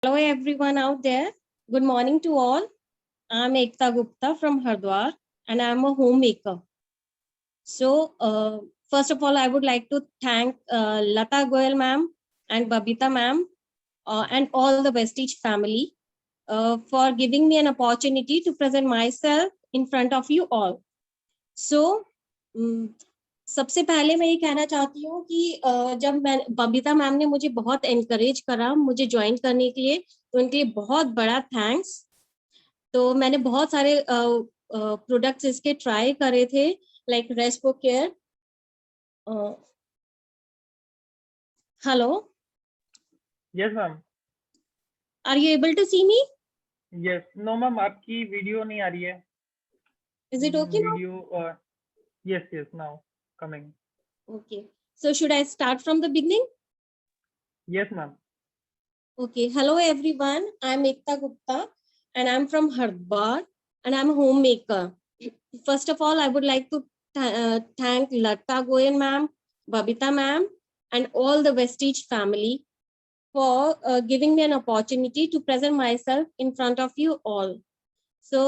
Hello everyone out there. Good morning to all. I'm Ekta Gupta from Hardwar and I'm a homemaker. So first of all, I would like to thank Lata Goyal ma'am and Babita ma'am and all the Vestige family for giving me an opportunity to present myself in front of you all. So सबसे पहले मैं ये कहना चाहती हूँ कि जब मैं बबीता मैम ने मुझे बहुत एनकरेज करा मुझे ज्वाइन करने के लिए, तो उनके लिए बहुत बड़ा थैंक्स। तो मैंने बहुत सारे प्रोडक्ट्स इसके ट्राई करे थे, लाइक रेस्पो care. Hello, yes ma'am. Are you able to see me? Yes, no ma'am, आपकी वीडियो नहीं आ रही है। Is it okay now? Video yes yes, now coming. Okay, so should I start from the beginning? Yes, ma'am. Okay, hello everyone. I'm Ekta Gupta and I'm from Hardwar and I'm a homemaker. First of all, I would like to thank Lata Goyal ma'am, Babita ma'am and all the Vestige family for giving me an opportunity to present myself in front of you all. So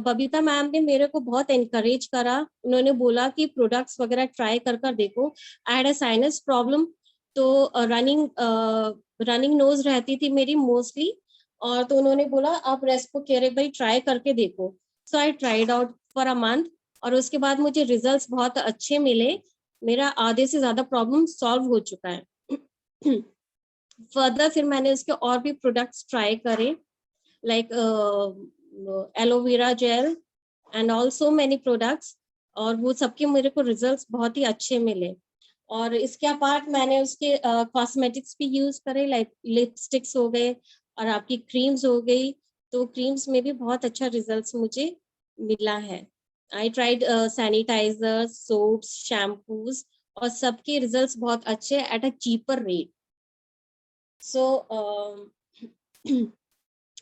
Babita ma'am ने मेरे को बहुत encourage करा। उन्होंने बोला कि products वगैरह try कर देखो। I had a sinus problem, तो रनिंग नोज रहती थी मेरी मोस्टली, और तो उन्होंने बोला आप रेस्पो केयर एक बार ट्राई करके देखो। So I tried out for a month और उसके बाद मुझे रिजल्ट्स बहुत अच्छे मिले। मेरा आधे से ज्यादा प्रॉब्लम सॉल्व हो चुका है। फर्दर फिर मैंने उसके और भी प्रोडक्ट्स ट्राई करे, like aloe vera gel and also many products, और वो सबके मेरे को रिजल्ट्स बहुत ही अच्छे मिले। और इसके अपार्ट मैंने उसके कॉस्मेटिक्स भी यूज करे, लाइक लिपस्टिक्स हो गए और आपकी क्रीम्स हो गई। तो क्रीम्स में भी बहुत अच्छा रिजल्ट्स मुझे मिला है। I tried sanitizer, soaps, shampoos, और सबके रिजल्ट्स बहुत अच्छे at a cheaper rate. So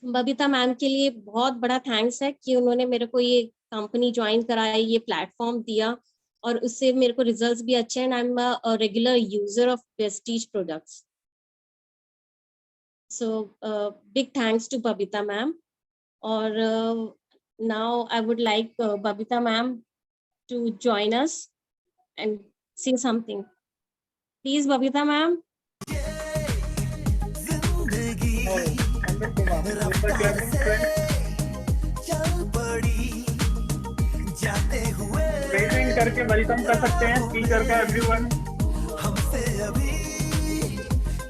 Babita ma'am के लिए बहुत बड़ा थैंक्स है कि उन्होंने मेरे को ये कंपनी ज्वाइन कराई, ये प्लेटफॉर्म दिया, और उससे मेरे को रिजल्ट्स भी अच्छे हैं। I am a regular user of Vestige products. So big thanks to Babita ma'am. और now I would like Babita ma'am to join us and sing something. Please Babita ma'am. Waiting करके वेलकम कर सकते हैं स्पीकर का एवरीवन। हमसे अभी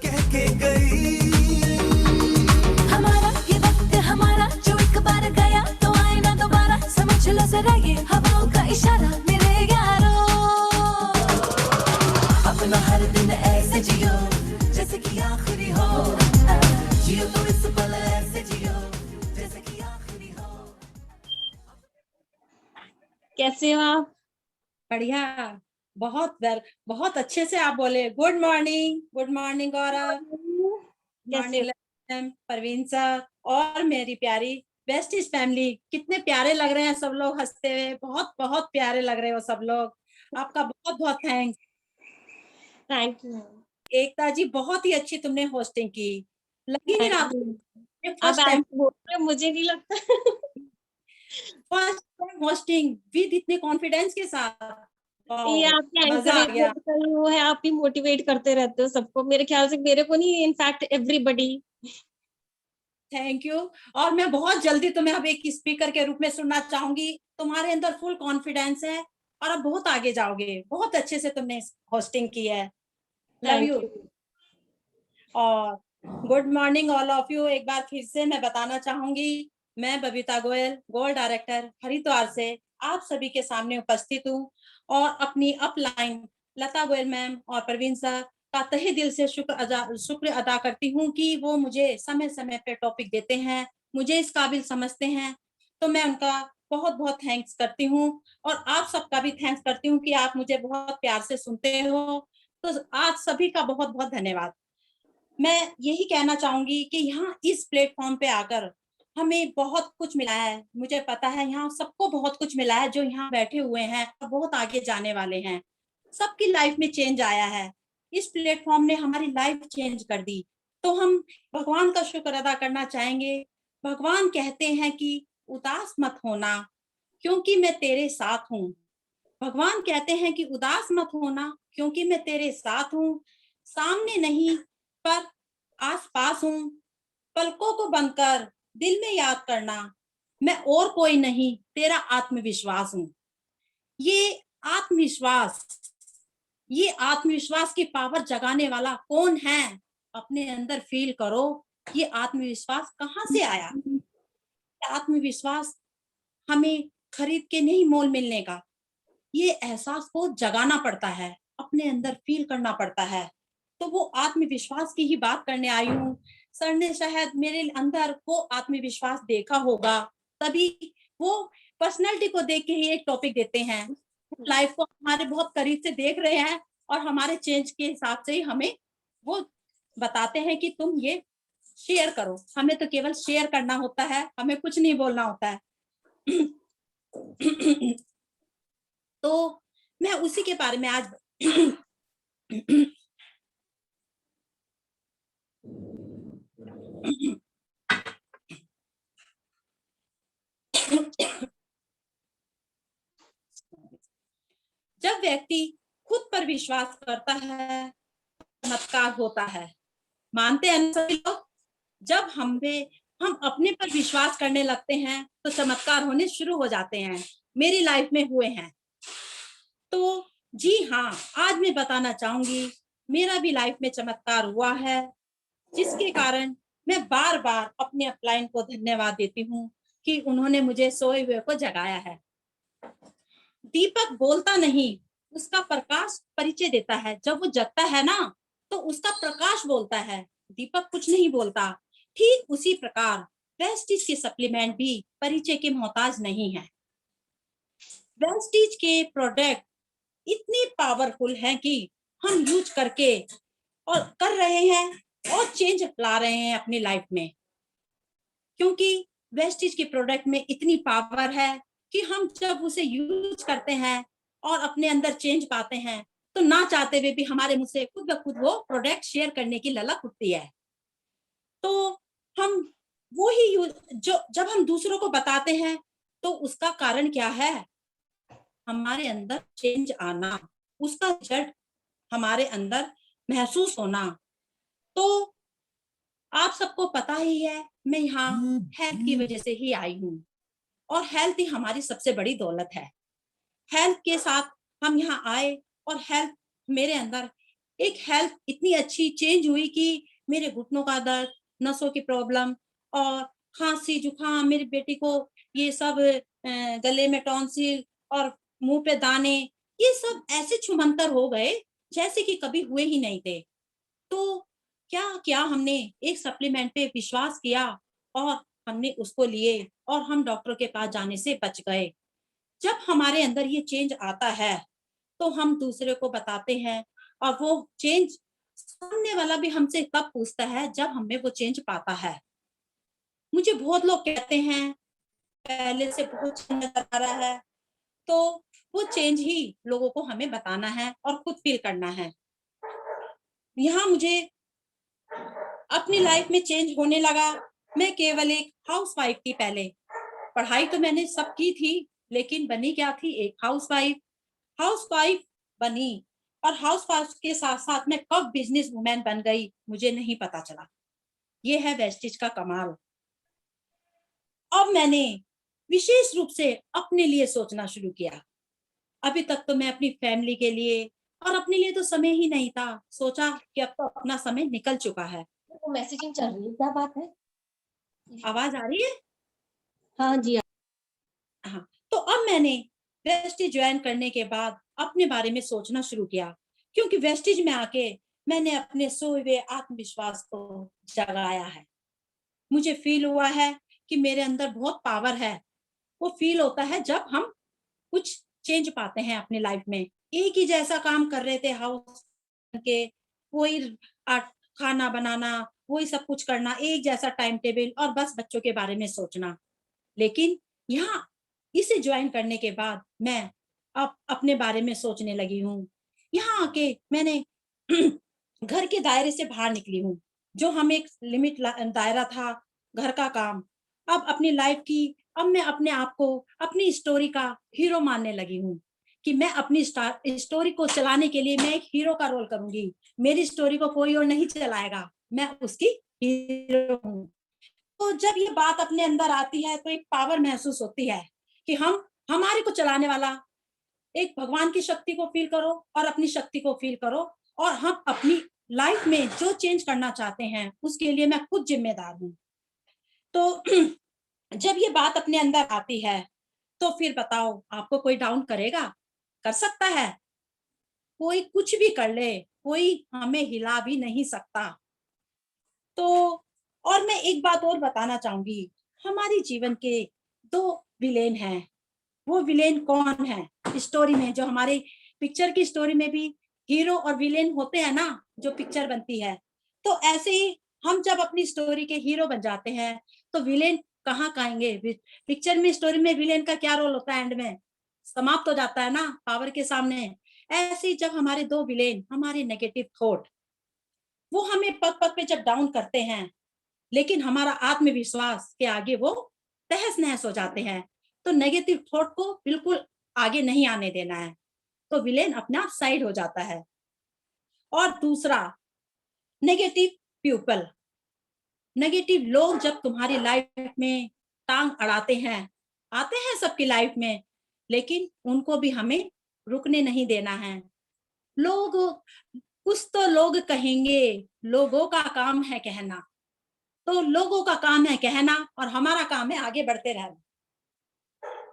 कह के गई हमारा ये वक्त हमारा जो एक बार गया तो आए ना दोबारा, समझ लो जरा ये हवाओं का इशारा मेरे यारो। अपना हर दिन ऐसे जियो जैसे कि आखिरी हो, जियो तो इस पल ऐसे जियो जैसे कि आखिरी हो। कैसे हो आप? बढ़िया, बहुत अच्छे से आप बोले। गुड मॉर्निंग, गुड मॉर्निंग गौरव, मॉर्निंग परवीन सर और मेरी प्यारी वेस्टीज फैमिली। कितने प्यारे लग रहे हैं सब लोग हंसते हुए, बहुत बहुत प्यारे लग रहे हो सब लोग। आपका बहुत बहुत thanks. Thank you. Ekta ji बहुत ही अच्छी तुमने होस्टिंग की, लगी नहीं रहा फर्स्ट टाइम बोल रहे, मुझे नहीं लगता फर्स्ट टाइम होस्टिंग विद इतने कॉन्फिडेंस के साथ। ये आपके एंकरेजमेंट वो है, आप ही मोटिवेट करते रहते हो सबको। मेरे ख्याल से मेरे को नहीं, इनफैक्ट एवरीबॉडी। Thank you. और मैं बहुत जल्दी तुम्हें अब एक स्पीकर के रूप में सुनना चाहूंगी। तुम्हारे अंदर फुल कॉन्फिडेंस है और अब बहुत आगे जाओगे। बहुत अच्छे से तुमने होस्टिंग की है। Love you. और good morning all of you. एक बार फिर से मैं बताना चाहूंगी, मैं बबीता गोयल, गोल्ड डायरेक्टर हरिद्वार से आप सभी के सामने उपस्थित हूँ और अपनी अपलाइन लता गोयल मैम और प्रवीण सर का तहे दिल से शुक्र अदा करती हूँ कि वो मुझे समय समय पे टॉपिक देते हैं, मुझे इस काबिल समझते हैं। तो मैं उनका बहुत बहुत थैंक्स करती हूँ और आप सबका भी थैंक्स करती हूँ कि आप मुझे बहुत प्यार से सुनते हो। तो आप सभी का बहुत बहुत धन्यवाद। मैं यही कहना चाहूंगी कि यहाँ इस प्लेटफॉर्म पे आकर हमें बहुत कुछ मिला है। मुझे पता है यहाँ सबको बहुत कुछ मिला है, जो यहाँ बैठे हुए हैं और बहुत आगे जाने वाले हैं। सबकी लाइफ में चेंज आया है। इस प्लेटफॉर्म ने हमारी लाइफ चेंज कर दी। तो हम भगवान का शुक्र अदा करना चाहेंगे। भगवान कहते हैं कि उदास मत होना क्योंकि मैं तेरे साथ हूँ। भगवान कहते हैं कि उदास मत होना क्योंकि मैं तेरे साथ हूँ। सामने नहीं पर आस पास हूँ। पलकों को बंद कर दिल में याद करना, मैं और कोई नहीं तेरा आत्मविश्वास हूँ। ये आत्मविश्वास ये आत्मविश्वास की पावर जगाने वाला कौन है? अपने अंदर फील करो। ये आत्मविश्वास कहाँ से आया? आत्मविश्वास हमें खरीद के नहीं मोल मिलने का। ये एहसास को जगाना पड़ता है, अपने अंदर फील करना पड़ता है। तो वो आत्मविश्वास की ही बात करने आई हूँ। सर ने शायद मेरे अंदर वो आत्मविश्वास देखा होगा, तभी वो पर्सनैलिटी को देख के ही एक टॉपिक देते हैं। लाइफ को हमारे बहुत करीब से देख रहे हैं और हमारे चेंज के हिसाब से ही हमें वो बताते हैं कि तुम ये शेयर करो। हमें तो केवल शेयर करना होता है, हमें कुछ नहीं बोलना होता है। तो मैं उसी के बारे में आज जब व्यक्ति खुद पर विश्वास करता है, चमत्कार होता है। मानते हैं सभी लोग? जब हम अपने पर विश्वास करने लगते हैं तो चमत्कार होने शुरू हो जाते हैं। मेरी लाइफ में हुए हैं। तो जी हाँ, आज मैं बताना चाहूंगी मेरा भी लाइफ में चमत्कार हुआ है, जिसके कारण मैं बार बार अपने अपलाइन को धन्यवाद देती हूँ कि उन्होंने मुझे सोए हुए को जगाया है। दीपक बोलता नहीं, उसका प्रकाश परिचय देता है। जब वो जगता है ना तो उसका प्रकाश बोलता है, दीपक कुछ नहीं बोलता। ठीक उसी प्रकार वेस्टीज के सप्लीमेंट भी परिचय के मोहताज नहीं है। वेस्टीज के प्रोडक्ट इतने पावरफुल हैं कि हम यूज करके और कर रहे हैं और चेंज ला रहे हैं अपनी लाइफ में, क्योंकि वेस्टीज के प्रोडक्ट में इतनी पावर है कि हम जब उसे यूज करते हैं और अपने अंदर चेंज पाते हैं तो ना चाहते हुए भी हमारे मुंह से खुद ब खुद वो प्रोडक्ट शेयर करने की ललक उठती है। तो हम वो ही यूज जो जब हम दूसरों को बताते हैं तो उसका कारण क्या है? हमारे अंदर चेंज आना, उसका रिजल्ट हमारे अंदर महसूस होना। तो आप सबको पता ही है मैं यहाँ हेल्थ की वजह से ही आई हूँ और हेल्थ ही हमारी सबसे बड़ी दौलत है। हेल्थ के साथ हम यहाँ आए और हेल्थ मेरे अंदर एक हेल्थ इतनी अच्छी चेंज हुई कि मेरे घुटनों का दर्द, नसों की प्रॉब्लम और खांसी जुकाम, मेरी बेटी को ये सब गले में टॉन्सिल और मुंह पे दाने, ये सब ऐसे छुमंतर हो गए जैसे कि कभी हुए ही नहीं थे। तो क्या क्या हमने एक सप्लीमेंट पे विश्वास किया और हमने उसको लिए और हम डॉक्टर के पास जाने से बच गए। जब हमारे अंदर ये चेंज आता है तो हम दूसरे को बताते हैं और वो चेंज सामने वाला भी हमसे कब पूछता है? जब हमें वो चेंज पाता है। मुझे बहुत लोग कहते हैं पहले से बहुत चेंज नजर आ रहा है, तो वो चेंज ही लोगों को हमें बताना है और खुद फील करना है। यहाँ मुझे अपनी लाइफ में चेंज होने लगा। मैं केवल एक हाउसवाइफ थी पहले। पढ़ाई तो मैंने सब की थी, लेकिन बनी क्या थी? एक हाउसवाइफ। हाउसवाइफ बनी और हाउसवाइफ के साथ साथ मैं कब बिजनेस वुमेन बन गई मुझे नहीं पता चला। ये है वेस्टिज का कमाल। अब मैंने विशेष रूप से अपने लिए सोचना शुरू किया। अभी तक तो मैं अपनी फैमिली के लिए और अपने लिए तो समय ही नहीं था। सोचा कि अब तो अपना समय निकल चुका है। वो मैसेजिंग चल रही है, क्या बात है? आवाज आ रही है? हाँ जी। हाँ, तो अब मैंने वेस्टिज ज्वाइन करने के बाद अपने बारे में सोचना शुरू किया, क्योंकि वेस्टिज में आके मैंने अपने सोए हुए आत्मविश्वास को जगाया है। मुझे फील हुआ है कि मेरे अंदर बहुत पावर है। वो फील होता है जब हम कुछ चेंज पाते हैं अपनी लाइफ में। एक ही जैसा काम कर रहे थे हाउस के, वही खाना बनाना, वही सब कुछ करना, एक जैसा टाइम टेबल और बस बच्चों के बारे में सोचना। लेकिन यहाँ इसे ज्वाइन करने के बाद मैं अब अपने बारे में सोचने लगी हूँ। यहाँ आके मैंने घर के दायरे से बाहर निकली हूँ। जो हम एक लिमिट दायरा था घर का काम, अब अपनी लाइफ की, अब मैं अपने आप को अपनी स्टोरी का हीरो मानने लगी हूँ कि मैं अपनी स्टोरी को चलाने के लिए मैं एक हीरो का रोल करूंगी। मेरी स्टोरी को कोई और नहीं चलाएगा, मैं उसकी हीरो हूँ। तो जब ये बात अपने अंदर आती है तो एक पावर महसूस होती है कि हम हमारे को चलाने वाला एक भगवान की शक्ति को फील करो और अपनी शक्ति को फील करो, और हम अपनी लाइफ में जो चेंज करना चाहते हैं उसके लिए मैं खुद जिम्मेदार हूँ। तो जब ये बात अपने अंदर आती है तो फिर बताओ, आपको कोई डाउन करेगा? कर सकता है? कोई कुछ भी कर ले, कोई हमें हिला भी नहीं सकता। तो और मैं एक बात और बताना चाहूंगी, हमारी जीवन के 2 विलेन हैं। वो विलेन कौन है? स्टोरी में जो हमारे पिक्चर की स्टोरी में भी हीरो और विलेन होते हैं ना, जो पिक्चर बनती है, तो ऐसे ही हम जब अपनी स्टोरी के हीरो बन जाते हैं तो विलेन कहाँ आएंगे? पिक्चर में स्टोरी में विलेन का क्या रोल होता है? एंड में समाप्त हो जाता है ना पावर के सामने। ऐसे ही जब हमारे 2 विलेन, हमारे नेगेटिव थॉट, वो हमें पग पग पे जब डाउन करते हैं, लेकिन हमारा आत्मविश्वास के आगे वो तहस नहस हो जाते हैं, तो नेगेटिव थॉट को बिल्कुल आगे नहीं आने देना है, तो विलेन अपने आप साइड हो जाता है। और दूसरा, नेगेटिव पीपल, नेगेटिव लोग जब तुम्हारी लाइफ में टांग अड़ाते हैं, आते हैं सबकी लाइफ में, लेकिन उनको भी हमें रुकने नहीं देना है। लोग, कुछ तो लोग कहेंगे, लोगों का काम है कहना, तो लोगों का काम है कहना और हमारा काम है आगे बढ़ते रहना।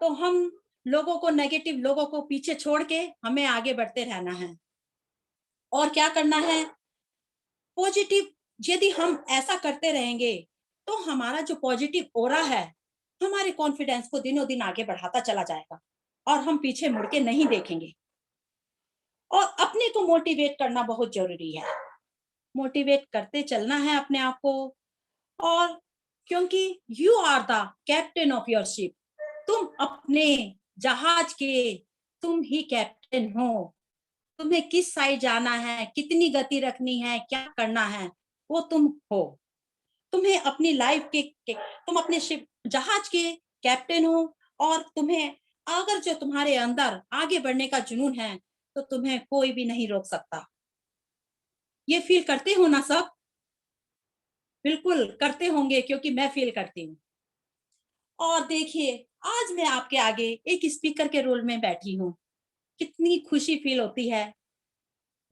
तो हम लोगों को, नेगेटिव लोगों को पीछे छोड़ के हमें आगे बढ़ते रहना है। और क्या करना है? पॉजिटिव, यदि हम ऐसा करते रहेंगे तो हमारा जो पॉजिटिव ऑरा है हमारे कॉन्फिडेंस को दिनों दिन आगे बढ़ाता चला जाएगा और हम पीछे मुड़ के नहीं देखेंगे। और अपने को मोटिवेट करना बहुत जरूरी है, मोटिवेट करते चलना है अपने आप को। और क्योंकि you are the captain of your ship, तुम अपने जहाज के तुम ही कैप्टन हो। तुम्हें किस साइड जाना है, कितनी गति रखनी है, क्या करना है, वो तुम हो। तुम्हें अपनी लाइफ तुम अपने शिप जहाज के कैप्टन हो, और तुम्हें अगर जो तुम्हारे अंदर आगे बढ़ने का जुनून है तो तुम्हें कोई भी नहीं रोक सकता। ये फील करते हो ना सब? बिल्कुल करते होंगे, क्योंकि मैं फील करती हूँ। और देखिए, आज मैं आपके आगे एक स्पीकर के रोल में बैठी हूँ, कितनी खुशी फील होती है।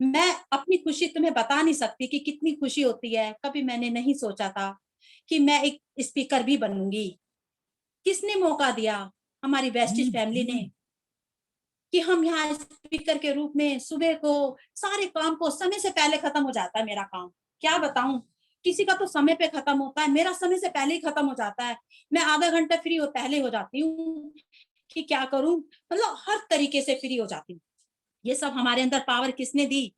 मैं अपनी खुशी तुम्हें बता नहीं सकती कि कितनी खुशी होती है। कभी मैंने नहीं सोचा था कि मैं एक स्पीकर भी बनूंगी। किसने मौका दिया? हमारी वेस्टिज फैमिली ने, कि हम यहाँ स्पीकर के रूप में सुबह को सारे काम को, समय से पहले खत्म हो जाता है मेरा काम। क्या बताऊं, किसी का तो समय पे खत्म होता है, मेरा समय से पहले ही खत्म हो जाता है। मैं आधा घंटा फ्री हो पहले हो जाती हूँ कि क्या करूं, मतलब हर तरीके से फ्री हो जाती हूँ। ये सब हमारे अंदर पावर किसने दी?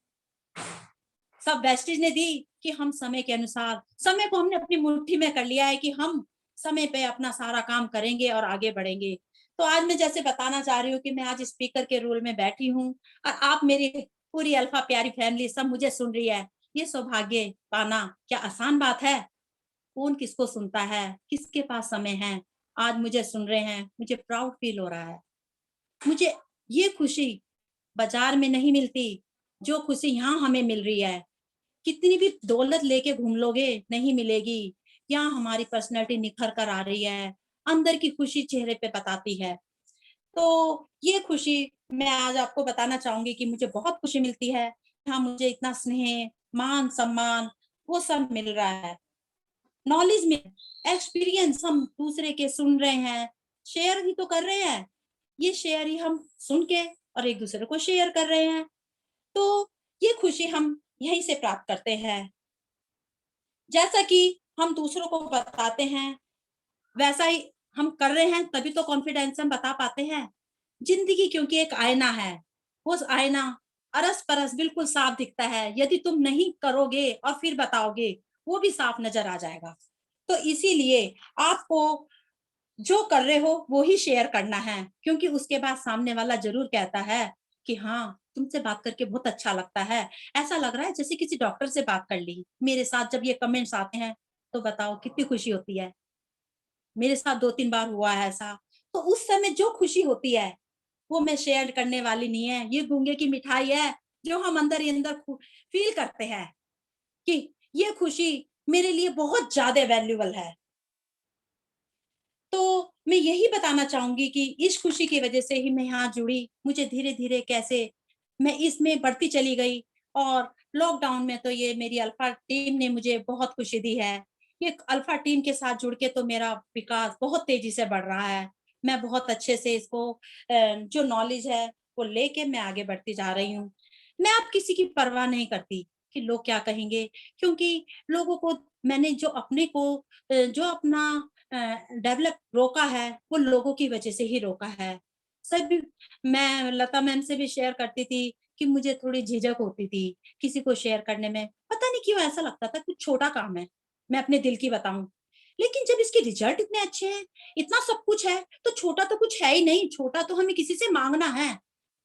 सब वेस्टेज ने दी, कि हम समय के अनुसार, समय को हमने अपनी मुट्ठी में कर लिया है कि हम समय पे अपना सारा काम करेंगे और आगे बढ़ेंगे। तो आज मैं जैसे बताना चाह रही हूँ कि मैं आज स्पीकर के रोल में बैठी हूँ और आप मेरी पूरी अल्फा प्यारी फैमिली सब मुझे सुन रही है। ये सौभाग्य पाना क्या आसान बात है? कौन किसको सुनता है, किसके पास समय है? आज मुझे सुन रहे हैं, मुझे प्राउड फील हो रहा है। मुझे ये खुशी बाजार में नहीं मिलती, जो खुशी यहाँ हमें मिल रही है। कितनी भी दौलत लेके घूम लोगे नहीं मिलेगी। यहाँ हमारी पर्सनैलिटी निखर कर आ रही है, अंदर की खुशी चेहरे पे बताती है। तो ये खुशी मैं आज आपको बताना चाहूंगी कि मुझे बहुत खुशी मिलती है। यहाँ मुझे इतना स्नेह, मान सम्मान वो सब मिल रहा है। नॉलेज में, एक्सपीरियंस हम दूसरे के सुन रहे हैं, शेयर ही तो कर रहे हैं। ये शेयर ही हम सुन के और एक दूसरे को शेयर कर रहे हैं, तो ये खुशी हम यहीं से प्राप्त करते हैं। जैसा कि हम दूसरों को बताते हैं वैसा ही हम कर रहे हैं, तभी तो कॉन्फिडेंस हम बता पाते हैं। जिंदगी क्योंकि एक आईना है, उस आईना अरस परस बिल्कुल साफ दिखता है। यदि तुम नहीं करोगे और फिर बताओगे, वो भी साफ नजर आ जाएगा। तो इसीलिए आपको जो कर रहे हो वो ही शेयर करना है, क्योंकि उसके बाद सामने वाला जरूर कहता है कि हाँ, तुमसे बात करके बहुत अच्छा लगता है, ऐसा लग रहा है जैसे किसी डॉक्टर से बात कर ली। मेरे साथ जब ये कमेंट्स आते हैं तो बताओ कितनी खुशी होती है। मेरे साथ 2-3 बार हुआ है ऐसा। तो उस समय जो खुशी होती है वो मैं शेयर करने वाली नहीं है। ये गूंगे की मिठाई है जो हम अंदर ही अंदर फील करते हैं कि ये खुशी मेरे लिए बहुत ज्यादा वैल्यूबल है। तो मैं यही बताना चाहूंगी कि इस खुशी की वजह से ही मैं यहाँ जुड़ी। मुझे धीरे-धीरे कैसे मैं इसमें बढ़ती चली गई और लॉकडाउन में तो ये मेरी अल्फा टीम ने मुझे बहुत खुशी दी है। ये अल्फा टीम के साथ जुड़ के तो मेरा विकास बहुत तेजी से बढ़ रहा है। मैं बहुत अच्छे से इसको जो नॉलेज है वो लेके मैं आगे बढ़ती जा रही हूँ। मैं अब किसी की परवाह नहीं करती कि लोग क्या कहेंगे, क्योंकि लोगों को मैंने जो अपने को जो अपना डेवलप रोका है वो लोगों की वजह से ही रोका है। सभी मैं लता मैम से भी शेयर करती थी कि मुझे थोड़ी झिझक होती थी किसी को शेयर करने में। पता नहीं क्यों ऐसा लगता था कुछ छोटा काम है, मैं अपने दिल की बताऊँ। लेकिन जब इसके रिजल्ट इतने अच्छे हैं, इतना सब कुछ है, तो छोटा तो कुछ है ही नहीं, छोटा तो हमें किसी से माँगना है।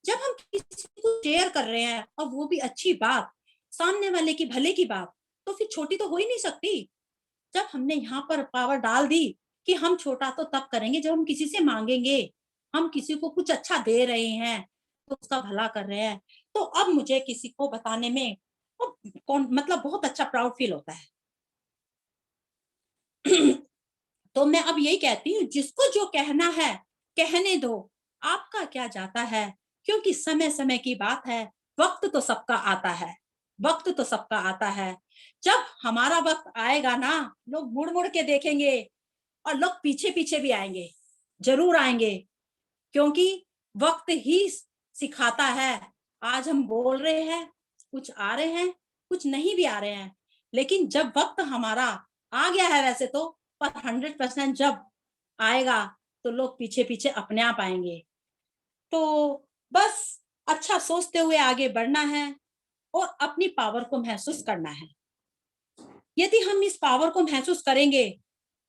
जब हम किसी को शेयर कर रहे हैं और वो भी अच्छी बात, सामने वाले की भले की बात, तो फिर छोटी तो हो ही नहीं सकती। जब हमने यहाँ पर पावर डाल दी कि हम छोटा तो तब करेंगे जब हम किसी से मांगेंगे, हम किसी को कुछ अच्छा दे रहे हैं तो उसका भला कर रहे हैं। तो अब मुझे किसी को बताने में कौन मतलब बहुत अच्छा प्राउड फील होता है। तो मैं अब यही कहती हूँ जिसको जो कहना है कहने दो, आपका क्या जाता है, क्योंकि समय समय की बात है, वक्त तो सबका आता है, वक्त तो सबका आता है। जब हमारा वक्त आएगा ना, लोग मुड़ मुड़ के देखेंगे और लोग पीछे पीछे भी आएंगे, जरूर आएंगे, क्योंकि वक्त ही सिखाता है। आज हम बोल रहे हैं, कुछ आ रहे हैं, कुछ नहीं भी आ रहे हैं, लेकिन जब वक्त हमारा आ गया है वैसे तो, पर 100% जब आएगा तो लोग पीछे पीछे अपने आप आएंगे। तो बस अच्छा सोचते हुए आगे बढ़ना है और अपनी पावर को महसूस करना है। यदि हम इस पावर को महसूस करेंगे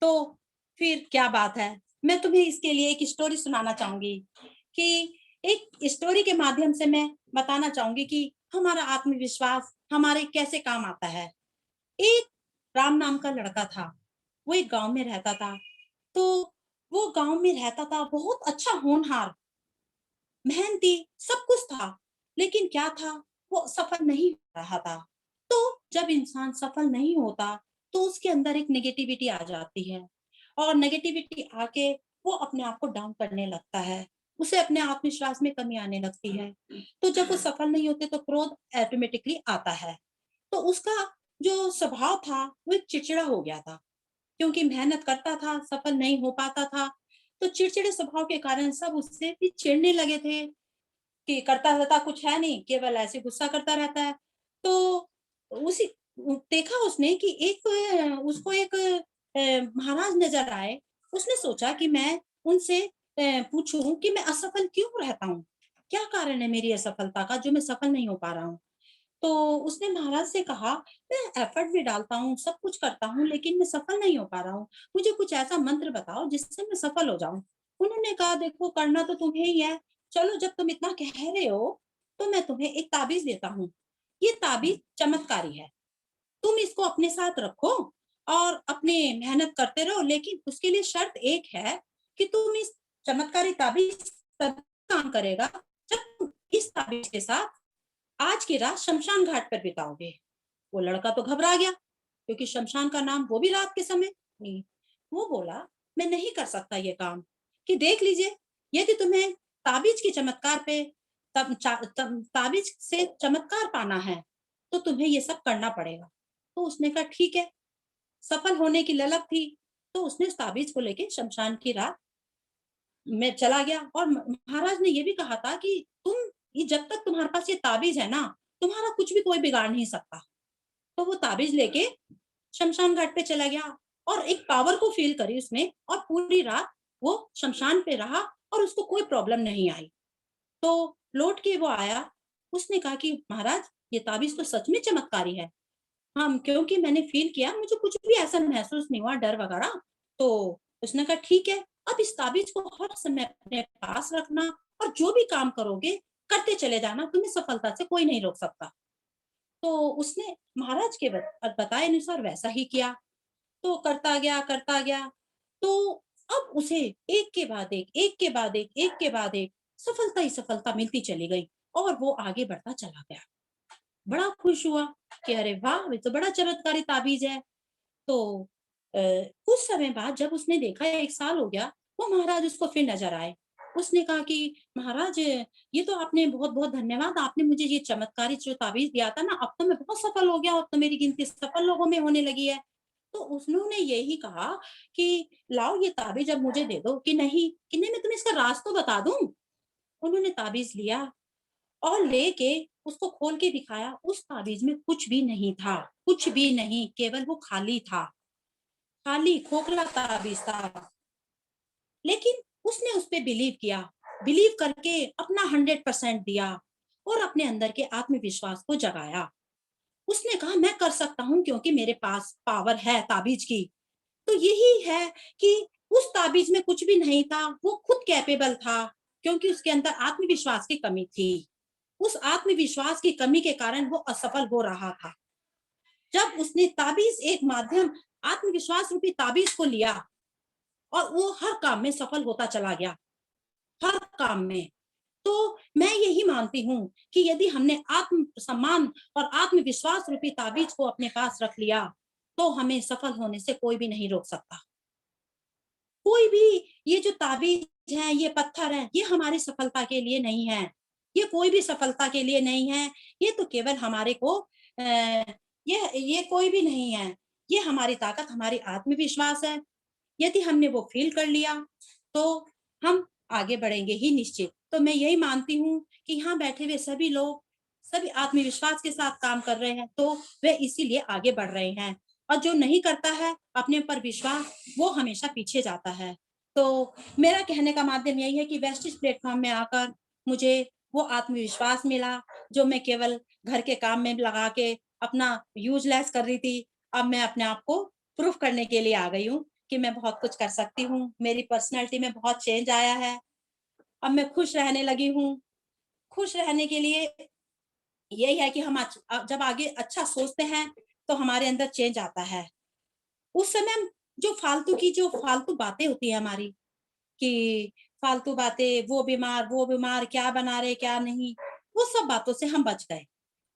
तो फिर क्या बात है। मैं तुम्हें इसके लिए एक स्टोरी सुनाना चाहूंगी कि एक स्टोरी के माध्यम से मैं बताना चाहूंगी कि हमारा आत्मविश्वास हमारे कैसे काम आता है। एक राम नाम का लड़का था, वो एक गांव में रहता था। तो वो गांव में रहता था, बहुत अच्छा होनहार, मेहनती, सब कुछ था, लेकिन क्या था, वो सफल नहीं हो रहा था। तो जब इंसान सफल नहीं होता तो उसके अंदर एक नेगेटिविटी आ जाती है और नेगेटिविटी आके वो अपने आप को डाउन करने लगता है, उसे अपने आत्मविश्वास में कमी आने लगती है। तो जब वो सफल नहीं होते तो क्रोध ऑटोमेटिकली आता है। तो उसका जो स्वभाव था वो एक चिड़चिड़ा हो गया था, क्योंकि मेहनत करता था, सफल नहीं हो पाता था। तो चिड़चिड़े स्वभाव के कारण सब उससे भी चिढ़ने लगे थे कि करता रहता कुछ है नहीं, केवल ऐसे गुस्सा करता रहता है। तो उसी देखा उसने कि उसको एक महाराज नजर आए। उसने सोचा कि मैं उनसे पूछूं कि मैं असफल क्यों रहता हूँ, क्या कारण है मेरी असफलता का जो मैं सफल नहीं हो पा रहा हूँ। तो उसने महाराज से कहा, मैं एफर्ट भी डालता हूँ, सब कुछ करता हूँ, लेकिन मैं सफल नहीं हो पा रहा हूँ, मुझे कुछ ऐसा मंत्र बताओ जिससे मैं सफल हो जाऊं। उन्होंने कहा, देखो करना तो तुम्हें ही है, चलो जब तुम इतना कह रहे हो तो मैं तुम्हें एक ताबीज देता हूँ। ये ताबीज चमत्कारी है, तुम इसको अपने साथ रखो और अपने मेहनत करते रहो, लेकिन उसके लिए शर्त एक है कि तुम इस चमत्कारी ताबीज तब काम करेगा जब तुम इस ताबीज के साथ आज की रात शमशान घाट पर बिताओगे। वो लड़का तो घबरा गया, क्योंकि शमशान का नाम, वो भी रात के समय नहीं। वो बोला, मैं नहीं कर सकता ये काम, कि देख लीजिए, यदि तुम्हें ताबीज के चमत्कार पे ताबीज से चमत्कार पाना है तो तुम्हें ये सब करना पड़ेगा। तो उसने कहा ठीक है, सफल होने की ललक थी तो उसने उस ताबीज को लेके शमशान की रात में चला गया। और महाराज ने ये भी कहा था कि जब तक तुम्हारे पास ये ताबीज है ना, तुम्हारा कुछ भी कोई बिगाड़ नहीं सकता। तो वो ताबीज लेके शमशान घाट पे चला गया और एक पावर को फील करी उसने, और पूरी रात वो शमशान पे रहा और उसको कोई प्रॉब्लम नहीं आई। तो लौट के वो आया, उसने कहा कि महाराज ये ताबीज तो सच में चमत्कारी है। हाँ, क्योंकि मैंने फील किया, मुझे कुछ भी ऐसा महसूस नहीं हुआ डर वगैरह। तो उसने कहा ठीक है, अब इस ताबीज को हर समय अपने पास रखना और जो भी काम करोगे करते चले जाना, तुम्हें सफलता से कोई नहीं रोक सकता। तो उसने महाराज के बताए अनुसार वैसा ही किया। तो करता गया। तो अब उसे एक के बाद एक, एक के बाद एक, एक के बाद एक सफलता ही सफलता मिलती चली गई और वो आगे बढ़ता चला गया। बड़ा खुश हुआ कि अरे वाह, ये तो बड़ा चमत्कारी ताबीज है। तो कुछ समय बाद जब उसने देखा 1 साल हो गया, वो महाराज उसको फिर नजर आए। उसने कहा कि महाराज, ये तो आपने बहुत-बहुत धन्यवाद, आपने मुझे ये चमत्कारी जो ताबीज दिया था ना, अब तो मैं बहुत सफल हो गया, अब तो मेरी गिनती सफल लोगों में होने लगी है। तो उन्होंने यही कहा कि लाओ ये ताबीज अब मुझे दे दो। कि नहीं मैं तुम्हें इसका राज तो बता दूं। उन्होंने ताबीज लिया और लेके उसको खोल के दिखाया। उस ताबीज में कुछ भी नहीं था, कुछ भी नहीं, केवल वो खाली था, खाली खोखला ताबीज था। लेकिन उसने उस पे बिलीव किया, बिलीव करके अपना 100% दिया और अपने अंदर के आत्मविश्वास को जगाया। उसने कहा मैं कर सकता हूँ क्योंकि मेरे पास पावर है ताबीज की। तो यही है कि उस ताबीज में कुछ भी नहीं था, वो खुद कैपेबल था क्योंकि उसके अंदर आत्मविश्वास की कमी थी। उस आत्मविश्वास की कमी के कारण वो असफल हो रहा था। जब उसने ताबीज एक माध्यम आत्मविश्वास रूपी ताबीज को लिया और वो हर काम में सफल होता चला गया, हर काम में। तो मैं यही मानती हूँ कि यदि हमने आत्म सम्मान और आत्मविश्वास रूपी ताबीज को अपने पास रख लिया तो हमें सफल होने से कोई भी नहीं रोक सकता। कोई भी, ये जो ताबीज है, ये पत्थर है, ये हमारी सफलता के लिए नहीं है, ये कोई भी सफलता के लिए नहीं है। ये तो केवल हमारे को ये कोई भी नहीं है, ये हमारी ताकत, हमारी आत्मविश्वास है। यदि हमने वो फील कर लिया तो हम आगे बढ़ेंगे ही निश्चित। तो मैं यही मानती हूँ कि यहाँ बैठे हुए सभी लोग, सभी आत्मविश्वास के साथ काम कर रहे हैं तो वे इसीलिए आगे बढ़ रहे हैं। और जो नहीं करता है अपने ऊपर विश्वास, वो हमेशा पीछे जाता है। तो मेरा कहने का माध्यम यही है कि वेस्टिज प्लेटफॉर्म में आकर मुझे वो आत्मविश्वास मिला जो मैं केवल घर के काम में लगा के अपना यूजलेस कर रही थी। अब मैं अपने आप को प्रूफ करने के लिए आ गई हूँ कि मैं बहुत कुछ कर सकती हूँ। मेरी पर्सनैलिटी में बहुत चेंज आया है। अब मैं खुश रहने लगी हूँ। खुश रहने के लिए यही है कि हम जब आगे अच्छा सोचते हैं तो हमारे अंदर चेंज आता है। उस समय हम जो फालतू बातें होती है हमारी, कि फालतू बातें, वो बीमार, क्या बना रहे, क्या नहीं, वो सब बातों से हम बच गए।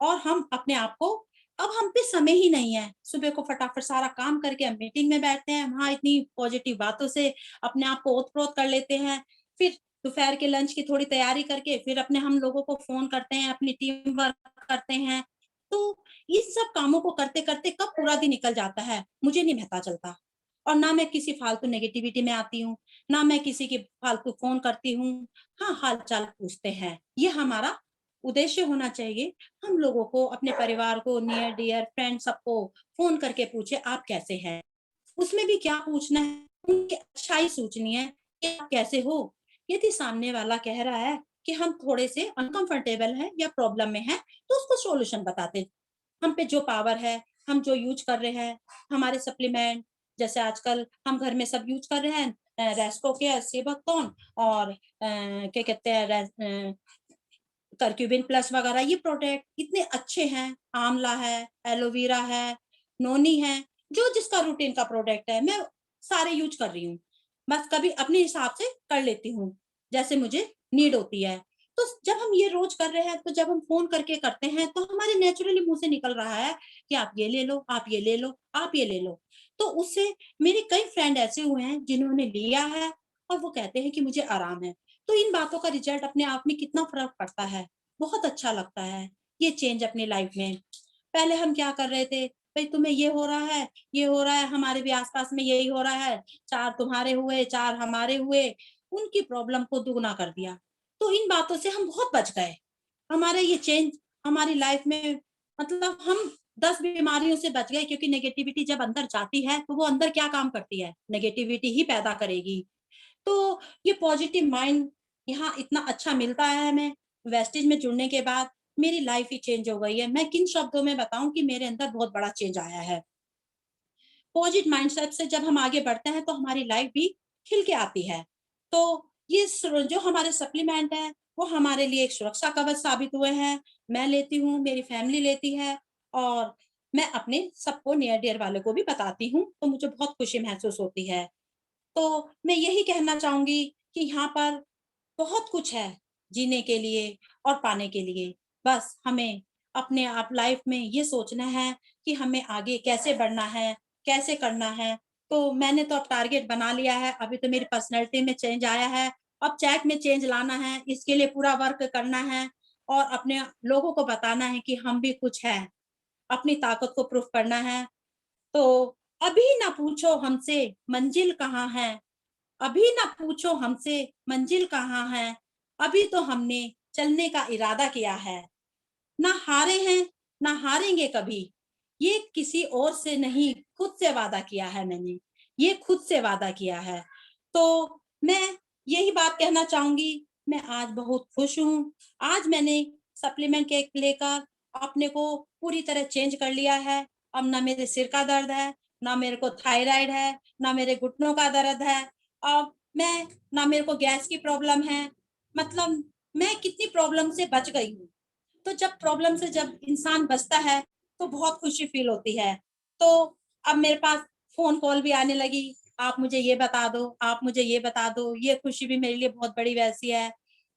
और हम अपने आप को, अब हम पे समय ही नहीं है। सुबह को फटाफट सारा काम करके हम मीटिंग में बैठते हैं, वहाँ इतनी पॉजिटिव बातों से अपने आप को ओत-प्रोत कर लेते हैं। फिर दोपहर के लंच की थोड़ी तैयारी करके फिर अपने हम लोगों को फ़ोन करते हैं, अपनी टीम वर्क करते हैं। तो इन सब कामों को करते-करते कब पूरा दिन निकल जाता है, मुझे नहीं पता चलता। और ना मैं किसी फालतू नेगेटिविटी में आती हूँ, ना मैं किसी की फालतू फ़ोन करती हूँ। हाँ, हाल-चाल पूछते हैं, ये हमारा उद्देश्य होना चाहिए। हम लोगों को, अपने परिवार को, नियर डियर फ्रेंड सबको फ़ोन करके पूछे आप कैसे हैं? उसमें भी क्या पूछना है, उनकी अच्छाई सोचनी है कि आप कैसे हो? यदि सामने वाला कह रहा है कि हम थोड़े से अनकंफर्टेबल हैं या प्रॉब्लम में हैं, तो उसको सॉल्यूशन बताते। हम पे जो पावर है, हम जो यूज़ कर रहे हैं, हमारे सप्लीमेंट, जैसे आजकल हम घर में सब यूज़ कर रहे हैं, रेस्को केयर, सेबकटोन और क्या कहते हैं, करक्यूबिन प्लस वगैरह, ये प्रोडक्ट इतने अच्छे हैं। आंवला है, एलोवेरा है, नोनी है, जो जिसका रूटीन का प्रोडक्ट है, मैं सारे यूज़ कर रही हूँ। बस कभी अपने हिसाब से कर लेती हूँ, जैसे मुझे नीड होती है। तो जब हम ये रोज़ कर रहे हैं, तो जब हम फ़ोन करके करते हैं, तो हमारे नेचुरली मुँह से निकल रहा है कि आप ये ले लो, आप ये ले लो, आप ये ले लो। तो उससे मेरे कई फ्रेंड ऐसे हुए हैं जिन्होंने लिया है और वो कहते हैं कि मुझे आराम है। तो इन बातों का रिजल्ट अपने आप में कितना फ़र्क पड़ता है, बहुत अच्छा लगता है, ये चेंज अपनी लाइफ में। पहले हम क्या कर रहे थे, भई तुम्हें ये हो रहा है, ये हो रहा है, हमारे भी आस-पास में यही हो रहा है, 4 तुम्हारे हुए, 4 हमारे हुए, उनकी प्रॉब्लम को दुगुना कर दिया। तो इन बातों से हम बहुत बच गए। हमारा ये चेंज हमारी लाइफ में, मतलब हम 10 बीमारियों से बच गए, क्योंकि नेगेटिविटी जब अंदर जाती है, तो वो अंदर क्या काम करती है? नेगेटिविटी ही पैदा करेगी। तो ये पॉजिटिव माइंड यहाँ इतना अच्छा मिलता है हमें, वेस्टेज में जुड़ने के बाद मेरी लाइफ ही चेंज हो गई है। मैं किन शब्दों में बताऊँ कि मेरे अंदर बहुत बड़ा चेंज आया है। पॉजिटिव माइंडसेट से जब हम आगे बढ़ते हैं तो हमारी लाइफ भी खिल के आती है। तो ये जो हमारे सप्लीमेंट है, वो हमारे लिए एक सुरक्षा कवच साबित हुए हैं। मैं लेती हूँ, मेरी फैमिली लेती है और मैं अपने सबको नियर डियर वालों को भी बताती हूँ, तो मुझे बहुत खुशी महसूस होती है। तो मैं यही कहना चाहूँगी कि यहाँ पर बहुत कुछ है जीने के लिए और पाने के लिए। बस हमें अपने आप लाइफ में ये सोचना है कि हमें आगे कैसे बढ़ना है, कैसे करना है। तो मैंने तो अब टारगेट बना लिया है, अभी तो मेरी पर्सनैलिटी में चेंज आया है, अब चैट में चेंज लाना है, इसके लिए पूरा वर्क करना है और अपने लोगों को बताना है कि हम भी कुछ हैं, अपनी ताकत को प्रूव करना है। तो अभी ना पूछो हमसे मंजिल कहाँ है, अभी ना पूछो हमसे मंजिल कहाँ है, अभी तो हमने चलने का इरादा किया है। ना हारे हैं, ना हारेंगे कभी। ये किसी और से नहीं, खुद से वादा किया है मैंने। ये खुद से वादा किया है। तो मैं यही बात कहना चाहूँगी, मैं आज बहुत खुश हूँ। आज मैंने सप्लीमेंट केक लेकर अपने को पूरी तरह चेंज कर लिया है। अब ना मेरे सिर का दर्द है, ना मेरे को थायराइड है, ना मेरे घुटनों का दर्द है। अब मैं ना मेरे को गैस की प्रॉब्लम है। मतलब मैं कितनी प्रॉब्लम से बच गई हूँ। तो जब इंसान बचता है तो बहुत खुशी फील होती है। तो अब मेरे पास फ़ोन कॉल भी आने लगी, आप मुझे ये बता दो, आप मुझे ये बता दो, ये खुशी भी मेरे लिए बहुत बड़ी वैसी है।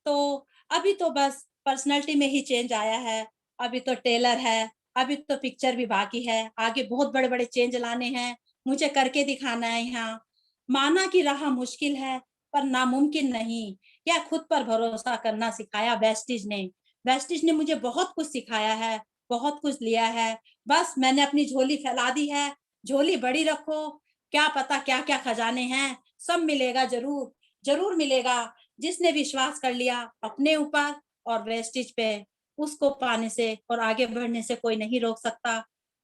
तो अभी तो बस पर्सनैलिटी में ही चेंज आया है, अभी तो टेलर है, अभी तो पिक्चर भी बाकी है, आगे बहुत बड़े-बड़े चेंज लाने हैं, मुझे करके दिखाना है यहाँ। माना कि राह मुश्किल है, पर नामुमकिन नहीं, यह खुद पर भरोसा करना सिखाया वेस्टीज ने। वेस्टीज ने मुझे बहुत कुछ सिखाया है, बहुत कुछ लिया है। बस मैंने अपनी झोली फैला दी है, झोली बड़ी रखो, क्या पता क्या-क्या खजाने हैं, सब मिलेगा ज़रूर, ज़रूर मिलेगा। जिसने विश्वास कर लिया अपने ऊपर और वेस्टीज पे, उसको पाने से और आगे बढ़ने से कोई नहीं रोक सकता।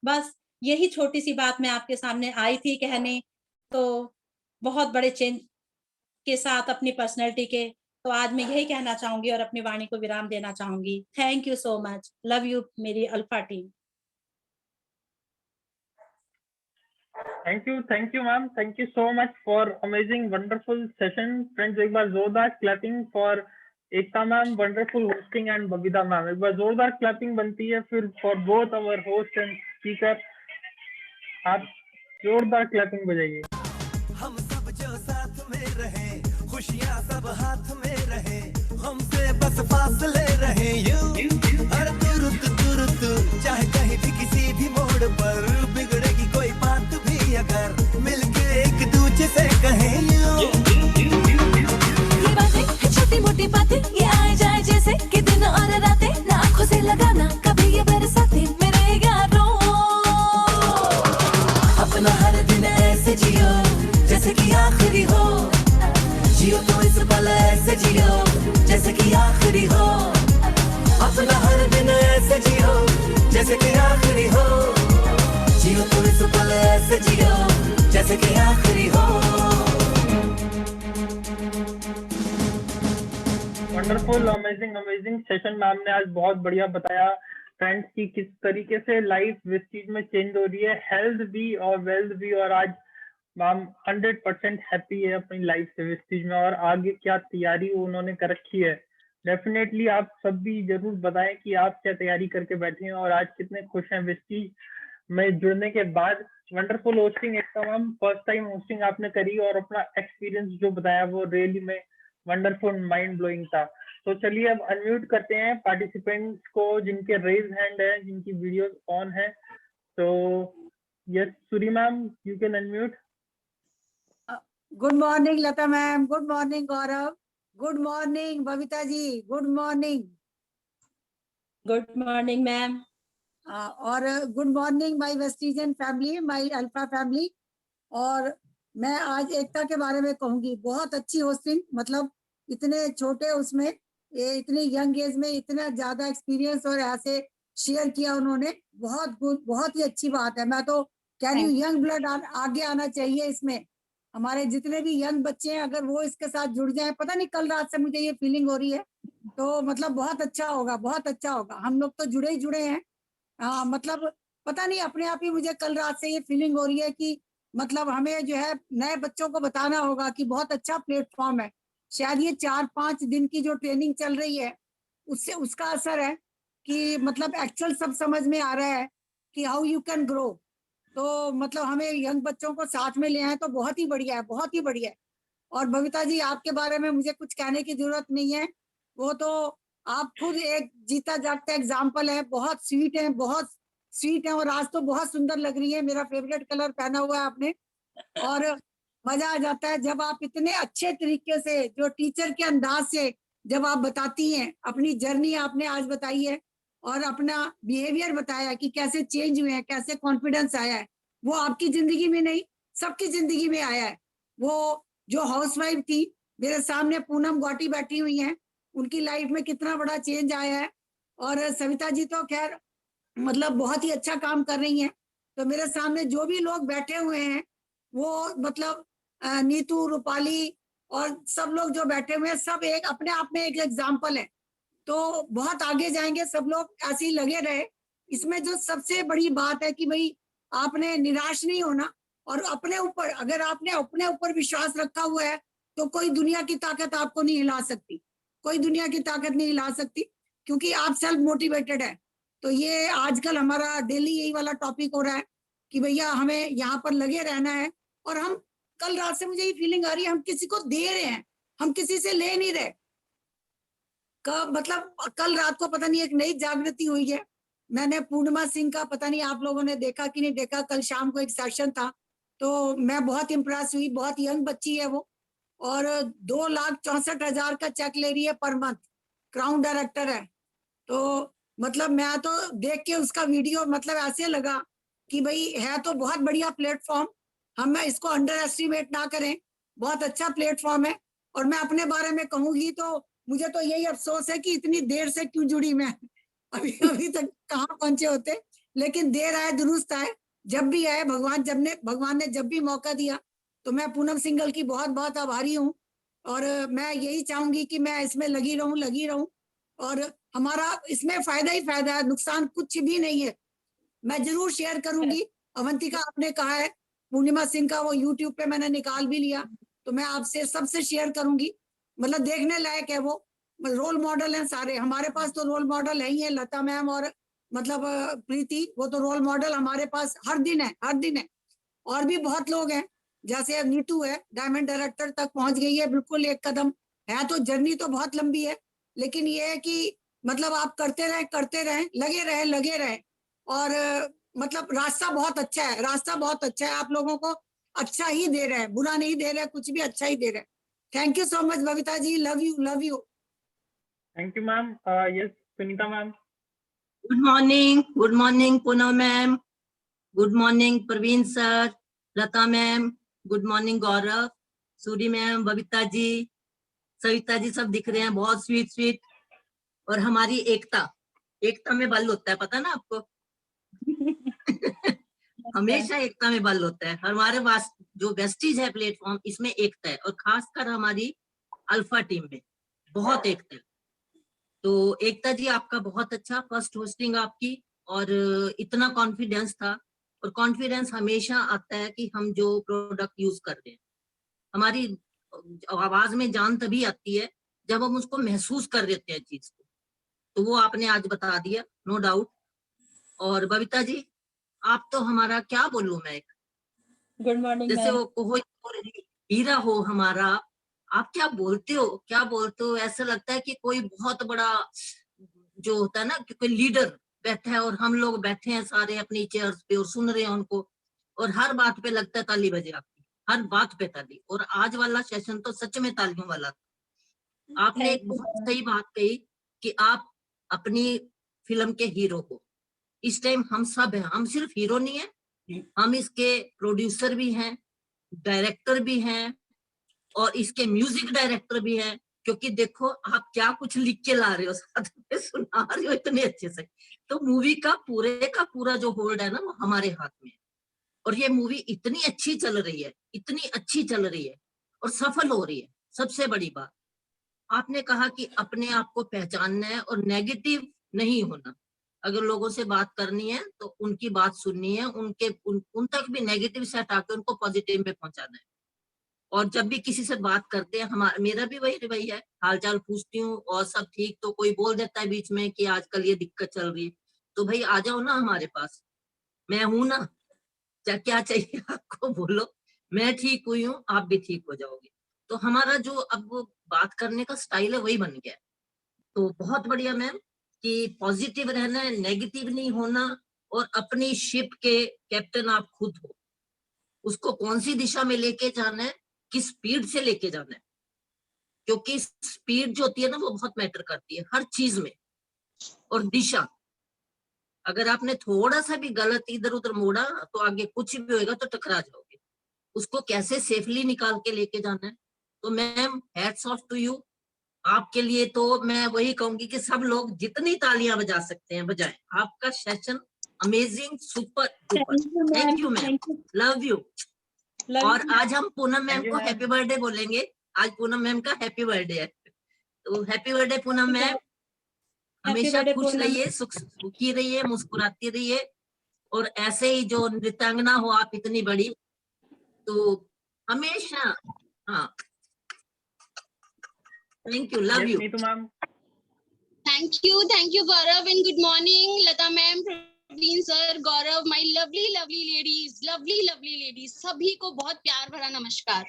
बस यही छोटी-सी बात मैं आपके सामने आई थी कहने, तो बहुत बड़े चेंज के साथ अपनी पर्सनैलिटी के, तो आज मैं यही कहना चाहूँगी और अपनी वाणी को विराम देना चाहूँगी। Thank you so much. Love you मेरी alpha team. Thank you ma'am, thank you so much for amazing wonderful session. Friends एक बार जोरदार clapping for Ekta ma'am, wonderful hosting, and Babita ma'am. एक बार जोरदार क्लैपिंग बनती है फिर for both our host and speaker. आप जोरदार क्लैपिंग बजाइए। हम सब जो साथ में रहे, खुशियाँ सब हाथ में रहे, हमसे बस फासले रहे यूं हर तुरुत चाहे कहीं भी किसी भी मोड़ पर बिगड़ेगी कोई बात भी अगर मिलके एक दूसरे से कहें यूं। ये बातें है छोटी मोटी बातें, ये आए जाए जैसे कि दिन और रातें, ना आँखों से लगाना कभी ये बरसाते मेरे यारों। अपना हर दिन ऐसे जियो जैसे कि आखिरी हो, जियो तो इस पल ऐसे जियो जैसे कि आखिरी हो। अपना हर दिन ऐसे जियो जैसे कि आखिरी हो, जियो तो इस पल ऐसे जियो जैसे कि आखिरी हो। Wonderful, amazing amazing session ma'am ने आज बहुत बढ़िया बताया फ्रेंड्स की किस तरीके से लाइफ वेस्टेज में चेंज हो रही है, हेल्थ भी और वेल्थ भी। और आज मैम 100% हैप्पी है अपनी लाइफ से वेस्टेज में, और आगे क्या तैयारी उन्होंने कर रखी है। डेफिनेटली आप सब भी जरूर बताएं कि आप क्या तैयारी करके बैठे हैं और आज कितने खुश हैं वेस्टेज में जुड़ने के बाद। वंडरफुल होस्टिंग एकता मैम, फर्स्ट टाइम होस्टिंग आपने करी और अपना एक्सपीरियंस जो बताया वो रियली में वंडरफुल माइंड ब्लोइंग था। तो चलिए अब अनम्यूट करते हैं पार्टिसिपेंट्स को जिनके रेज हैंड है, जिनकी वीडियोस ऑन है। तो yes Suri ma'am, you can unmute. Good morning Lata ma'am, good morning Gaurav, good morning Babita ji, good morning. Good morning ma'am. और good morning my Vestigian family, my alpha family. और मैं आज एकता के बारे में कहूंगी, बहुत अच्छी होस्टिंग, मतलब इतने छोटे उसमें, ये इतनी यंग एज में इतना ज्यादा एक्सपीरियंस और ऐसे शेयर किया उन्होंने, बहुत गुड, बहुत ही अच्छी बात है। मैं तो कह रही हूँ यंग ब्लड आगे आना चाहिए इसमें। हमारे जितने भी यंग बच्चे हैं अगर वो इसके साथ जुड़ जाए, पता नहीं कल रात से मुझे ये फीलिंग हो रही है, तो मतलब बहुत अच्छा होगा, बहुत अच्छा होगा। हम लोग तो जुड़े ही जुड़े हैं। मतलब पता नहीं अपने आप ही मुझे कल रात से ये फीलिंग हो रही है कि मतलब हमें जो है नए बच्चों को बताना होगा कि बहुत अच्छा प्लेटफॉर्म है। शायद ये 4-5 दिन की जो ट्रेनिंग चल रही है उससे उसका असर है कि मतलब एक्चुअल सब समझ में आ रहा है कि हाउ यू कैन ग्रो। तो मतलब हमें यंग बच्चों को साथ में ले आए तो बहुत ही बढ़िया है, बहुत ही बढ़िया है। और बबीता जी आपके बारे में मुझे कुछ कहने की जरूरत नहीं है, वो तो आप खुद एक जीता जागता एग्जाम्पल है। बहुत स्वीट है, बहुत स्वीट है, और आज तो बहुत सुंदर लग रही है। मेरा फेवरेट कलर पहना हुआ है आपने, और मजा आ जाता है जब आप इतने अच्छे तरीके से जो टीचर के अंदाज से जब आप बताती हैं। अपनी जर्नी आपने आज बताई है और अपना बिहेवियर बताया कि कैसे चेंज हुए हैं, कैसे कॉन्फिडेंस आया है। वो आपकी जिंदगी में नहीं, सबकी जिंदगी में आया है। वो जो हाउसवाइफ थी, मेरे सामने पूनम गौटी बैठी हुई हैं, उनकी लाइफ में कितना बड़ा चेंज आया है। और सविता जी तो खैर मतलब बहुत ही अच्छा काम कर रही हैं। तो मेरे सामने जो भी लोग बैठे हुए हैं वो मतलब नीतू, रूपाली और सब लोग जो बैठे हुए हैं, सब एक अपने आप में एक एग्जाम्पल है। तो बहुत आगे जाएंगे सब लोग, ऐसे ही लगे रहे। इसमें जो सबसे बड़ी बात है कि भाई आपने निराश नहीं होना, और अपने ऊपर, अगर आपने अपने ऊपर विश्वास रखा हुआ है तो कोई दुनिया की ताकत आपको नहीं हिला सकती, कोई दुनिया की ताकत नहीं हिला सकती, क्योंकि आप सेल्फ मोटिवेटेड है। तो ये आजकल हमारा डेली यही वाला टॉपिक हो रहा है कि भैया हमें यहाँ पर लगे रहना है। और हम कल रात से मुझे ये फीलिंग आ रही है हम किसी को दे रहे हैं, हम किसी से ले नहीं रहे। मतलब कल रात को पता नहीं एक नई जागृति हुई है। मैंने पूर्णिमा सिंह का, पता नहीं आप लोगों ने देखा कि नहीं देखा, कल शाम को एक सेशन था, तो मैं बहुत इम्प्रेस हुई। बहुत यंग बच्ची है वो, और 2,64,000 का चेक ले रही है पर मंथ, क्राउन डायरेक्टर है। तो मतलब मैं तो देख के उसका वीडियो मतलब ऐसे लगा कि भाई है तो बहुत बढ़िया प्लेटफॉर्म, हम इसको अंडर एस्टिमेट ना करें, बहुत अच्छा प्लेटफॉर्म है। और मैं अपने बारे में कहूंगी तो मुझे तो यही अफसोस है कि इतनी देर से क्यों जुड़ी मैं, अभी अभी तक कहाँ पहुंचे होते। लेकिन देर आए दुरुस्त आए, जब भी आए भगवान ने जब भी मौका दिया, तो मैं पूनम सिंघल की बहुत बहुत आभारी हूँ। और मैं यही चाहूंगी कि मैं इसमें लगी रहूं, और हमारा इसमें फायदा ही फायदा है, नुकसान कुछ भी नहीं है। मैं जरूर शेयर करूंगी। अवंतिका आपने कहा है, पूर्णिमा सिंह का वो यूट्यूब पे मैंने निकाल भी लिया, तो मैं आपसे सबसे शेयर करूंगी। मतलब देखने लायक है वो, रोल मॉडल हैं सारे हमारे पास। तो रोल मॉडल है ही है, लता मैम और मतलब प्रीति, वो तो रोल मॉडल हमारे पास हर दिन है, हर दिन है। और भी बहुत लोग हैं, जैसे नीतू है, डायमंड डायरेक्टर तक पहुंच गई है, बिल्कुल एक कदम है। तो जर्नी तो बहुत लंबी है, लेकिन ये है कि मतलब आप करते रहें, लगे रहें। और मतलब रास्ता बहुत अच्छा है, रास्ता बहुत अच्छा है, आप लोगों को अच्छा ही दे रहे हैं, बुरा नहीं दे रहे, कुछ भी अच्छा ही दे रहे हैं। Thank you so much Babita ji, love you, love you. Thank you ma'am. Yes Sunita ma'am. Good morning Poonam ma'am, good morning Praveen sir, Lata ma'am, good morning Gaurav, Suri ma'am, Babita ji, Savita ji, सब दिख रहे हैं, बहुत स्वीट स्वीट। और हमारी एकता में बल होता है, पता ना आपको। हमेशा एकता में बल होता है। हमारे पास जो वेस्टीज है प्लेटफॉर्म, इसमें एकता है, और खासकर हमारी अल्फा टीम में बहुत एकता है। तो एकता जी आपका बहुत अच्छा, फर्स्ट होस्टिंग आपकी, और इतना कॉन्फिडेंस था। और कॉन्फिडेंस हमेशा आता है कि हम जो प्रोडक्ट यूज कर रहे हैं, हमारी आवाज में जान तभी आती है जब हम उसको महसूस कर लेते हैं चीज को। तो वो आपने आज बता दिया, नो डाउट। और बबीता जी आप तो हमारा, क्या बोलूं मैं, गुड मॉर्निंग जैसे वो कोई हीरा हो हमारा। आप क्या बोलते हो, ऐसा लगता है कि कोई बहुत बड़ा जो होता है ना, कि कोई लीडर बैठा है और हम लोग बैठे हैं सारे अपनी चेयर्स पे और सुन रहे हैं उनको, और हर बात पे लगता है ताली बजे आपकी, हर बात पे ताली। और आज वाला सेशन तो सच में तालियों वाला था। आपने एक बहुत सही बात कही कि आप अपनी फिल्म के हीरो हो। इस टाइम हम सब हैं, हम सिर्फ हीरो नहीं है, हम इसके प्रोड्यूसर भी हैं, डायरेक्टर भी हैं, और इसके म्यूजिक डायरेक्टर भी हैं। क्योंकि देखो आप क्या कुछ लिख के ला रहे हो, साथ में सुना रहे हो इतने अच्छे से। तो मूवी का पूरा जो होल्ड है ना, वो हमारे हाथ में है। और ये मूवी इतनी अच्छी चल रही है, इतनी अच्छी चल रही है, और सफल हो रही है। सबसे बड़ी बात आपने कहा कि अपने आप को पहचानना है और नेगेटिव नहीं होना। अगर लोगों से बात करनी है तो उनकी बात सुननी है, उन तक भी नेगेटिव से हटा के उनको पॉजिटिव में पहुंचाना है। और जब भी किसी से बात करते हैं, हमारा मेरा भी वही रवैया है, हालचाल पूछती हूँ और सब ठीक, तो कोई बोल देता है बीच में कि आजकल ये दिक्कत चल रही है, तो भाई आ जाओ ना हमारे पास, मैं हूं ना, क्या चाहिए आपको बोलो, मैं ठीक हुई हूँ, आप भी ठीक हो जाओगे। तो हमारा जो अब वो बात करने का स्टाइल है वही बन गया है। तो बहुत बढ़िया मैम कि पॉजिटिव रहना है, नेगेटिव नहीं होना, और अपनी शिप के कैप्टन आप खुद हो, उसको कौन सी दिशा में लेके जाना है, किस स्पीड से लेके जाना है, क्योंकि स्पीड जो होती है ना वो बहुत मैटर करती है हर चीज में। और दिशा, अगर आपने थोड़ा सा भी गलत इधर उधर मोड़ा तो आगे कुछ भी होएगा तो टकरा जाओगे, उसको कैसे सेफली निकाल के लेके जाना है। तो ma'am hats off to you, आपके लिए तो मैं वही कहूंगी कि सब लोग जितनी तालियां बजा सकते हैं बजाएं। आपका session amazing, super duper, thank you ma'am, love you. और आज हम पूनम मैम को हैप्पी बर्थडे बोलेंगे, आज पूनम मैम का हैप्पी बर्थडे है, तो हैप्पी बर्थडे पूनम मैम, हमेशा खुश रहिए, सुखी रहिए, मुस्कुराती रहिए, और ऐसे ही जो नृत्यांगना हो आप इतनी बड़ी, तो हमेशा, हाँ, thank you, love you. Thank you Gaurav, and good morning Lata ma'am, Praveen sir, Gaurav, my lovely ladies, सभी को बहुत प्यार भरा नमस्कार।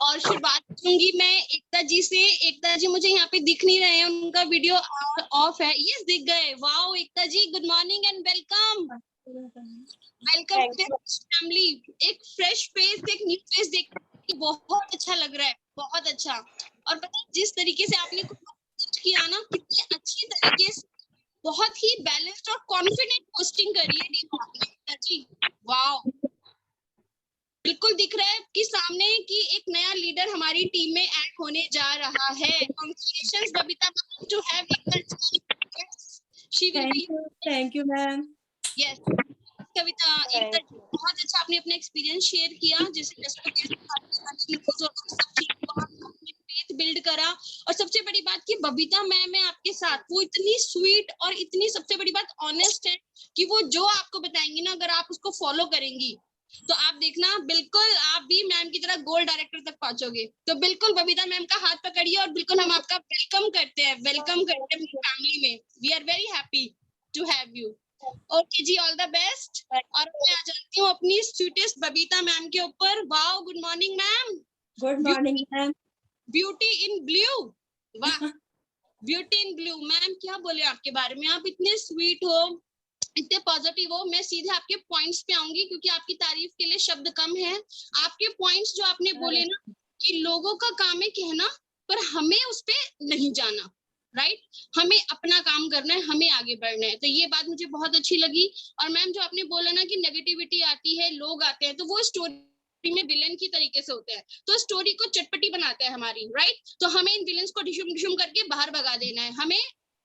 और शुरुआत करूंगी मैं एकता जी से। एकता जी मुझे यहाँ पे दिख नहीं रहे हैं, उनका वीडियो ऑफ है। यस, दिख गए। Wow Ekta ji, good morning and welcome family. एक फ्रेश फेस, एक न्यू फेस देख के बहुत अच्छा लग रहा है, बहुत अच्छा। और पता है जिस तरीके से आपने किया ना, कितनी अच्छी तरीके से, बहुत ही बैलेंस्ड और कॉन्फिडेंट पोस्टिंग करी है जी। वाओ, बिल्कुल दिख रहा है कि सामने कि एक नया लीडर हमारी टीम में ऐड होने जा रहा है। Congratulations Babita ma'am to have she will be. Thank you ma'am. Yes Kavita, Ekta ji बहुत अच्छा आपने अपना एक्सपीरियंस शेयर किया, जैसे बिल्ड करा। और सबसे बड़ी बात कि बबीता मैम है आपके साथ, वो इतनी स्वीट और इतनी सबसे बड़ी बात ऑनेस्ट है कि वो जो आपको बताएंगी ना, अगर आप उसको फॉलो करेंगी तो आप देखना बिल्कुल आप भी मैम की तरह गोल्ड डायरेक्टर तक पहुंचोगे। तो बिल्कुल बबीता मैम का हाथ पकड़िए और बिल्कुल हम आपका वेलकम करते हैं फैमिली में। We are very happy to have you. Okay ji, all the best. और मैं आ जाती हूँ अपनी स्वीटेस्ट बबीता मैम के ऊपर। Wow, good morning ma'am. Good morning ma'am. Beauty in blue, वाह, ब्यूटी इन ब्लू। मैम क्या बोले आपके बारे में, आप इतने स्वीट हो, इतने पॉजिटिव हो। मैं सीधे आपके पॉइंट्स पे आऊंगी क्योंकि आपकी तारीफ के लिए शब्द कम है। आपके पॉइंट्स जो आपने बोले ना कि लोगों का काम है कहना, पर हमें उस पे नहीं जाना, राइट, हमें अपना काम करना है, हमें आगे बढ़ना है। तो ये बात मुझे बहुत अच्छी लगी। और मैम जो आपने बोला ना कि नेगेटिविटी आती है, लोग आते हैं, तो वो स्टोरी में विलेन की तरीके से होते हैं, तो स्टोरी को चटपटी बनाते हैं हमारी, राइट। तो हमें इन विलेंस को डिशुम करके बाहर भगा देना है, हमें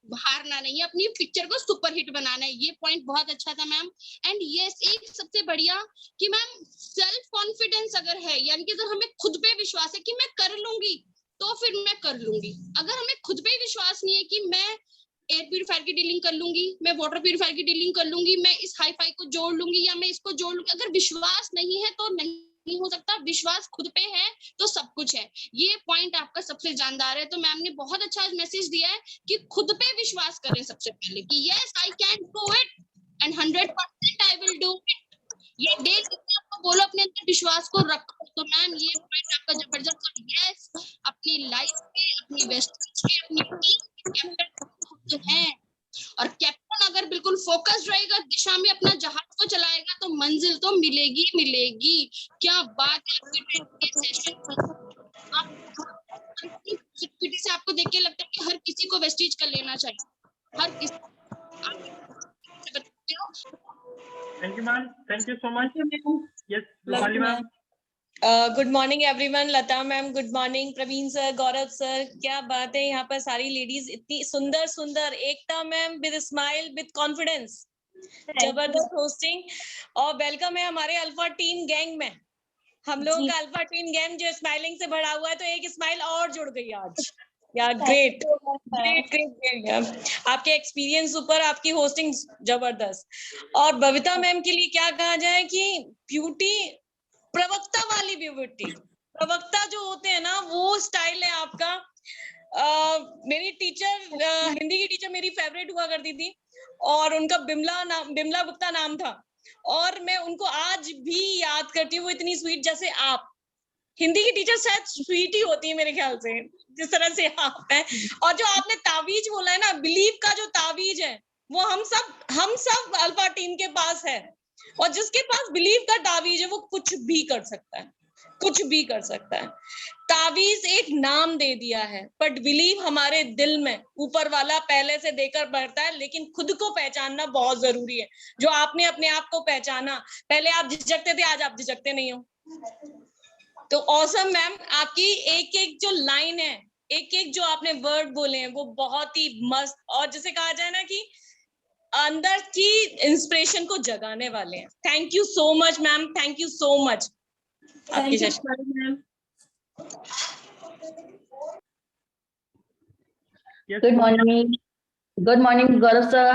हारना नहीं है, अपनी पिक्चर को सुपर हिट बनाना है। ये पॉइंट बहुत अच्छा था मैम। एंड यस, एक सबसे बढ़िया कि मैम सेल्फ कॉन्फिडेंस अगर है, यानी कि अगर हमें खुद पे विश्वास है कि मैं कर लूंगी, तो फिर मैं कर लूंगी। अगर हमें खुद पे विश्वास नहीं है कि मैं एयर प्यूरिफायर की डीलिंग कर लूंगी, मैं वाटर प्यूरिफायर की डीलिंग कर लूंगी, मैं इस हाई फाई को जोड़ लूंगी या मैं इसको जोड़ लूंगी, अगर विश्वास नहीं है तो नहीं हो सकता। विश्वास खुद पे है तो सब कुछ है। ये पॉइंट आपका सबसे जानदार है। तो मैम ने बहुत अच्छा मैसेज दिया है कि खुद पे विश्वास करें सबसे पहले कि yes I can do it and 100% I will do it. ये डेली आपको बोलो, अपने अंदर विश्वास को रखो। तो मैम ये पॉइंट आपका जबरदस्त। यस, अपनी लाइफ में, अपनी वेस्टेज में, अपनी टीम के कैप्टन है, और कैप्टन अगर बिल्कुल फोकस्ड रहेगा, दिशा में अपना जहाज को चलाएगा, तो मंजिल तो मिलेगी मिलेगी। क्या बात है सेशन। एक्टिविटी से आपको देख के लगता है कि हर किसी को वेस्टेज कर लेना चाहिए, हर किसी। Thank you ma'am, thank you so much. Yes Rupali ma'am. Good morning everyone. Lata ma'am good morning, Praveen sir, Gaurav sir, क्या बात है, यहाँ पर सारी लेडीज इतनी सुंदर सुंदर। Ekta ma'am with smile, with confidence, जबरदस्त होस्टिंग। और वेलकम है हमारे अल्फा टीम गैंग में। हम लोगों का अल्फा टीम गैंग जो स्माइलिंग से भरा हुआ है, तो एक स्माइल और जुड़ गई आज यार। Great great great. आपके एक्सपीरियंस ऊपर, आपकी होस्टिंग जबरदस्त। और बबीता मैम के लिए क्या कहा जाए कि ब्यूटी, प्रवक्ता वाली ब्यूटी, प्रवक्ता जो होते हैं ना, वो स्टाइल है आपका। मेरी टीचर, हिंदी की टीचर मेरी फेवरेट हुआ करती थी और उनका बिमला गुप्ता नाम था, और मैं उनको आज भी याद करती हूँ। वो इतनी स्वीट, जैसे आप, हिंदी की टीचर शायद स्वीट ही होती है मेरे ख्याल से, जिस तरह से आप हैं। और जो आपने तावीज बोला है ना, बिलीव का जो तावीज है, वो हम सब अल्फा टीम के पास है, और जिसके पास बिलीव का तावीज है वो कुछ भी कर सकता है, कुछ भी कर सकता है। तावीज एक नाम दे दिया है, बट बिलीव हमारे दिल में ऊपर वाला पहले से देकर बढ़ता है, लेकिन खुद को पहचानना बहुत जरूरी है। जो आपने अपने आप को पहचाना, पहले आप झिझकते थे, आज आप झिझकते नहीं हो। तो ऑसम मैम, आपकी एक एक जो लाइन है, एक एक जो आपने वर्ड बोले हैं, वो बहुत ही मस्त, और जिसे कहा जाए ना कि अंदर की इंस्पिरेशन को जगाने वाले हैं। Thank you so much ma'am, thank you so much. आपकी session ma'am. Good morning, Gaurav sir.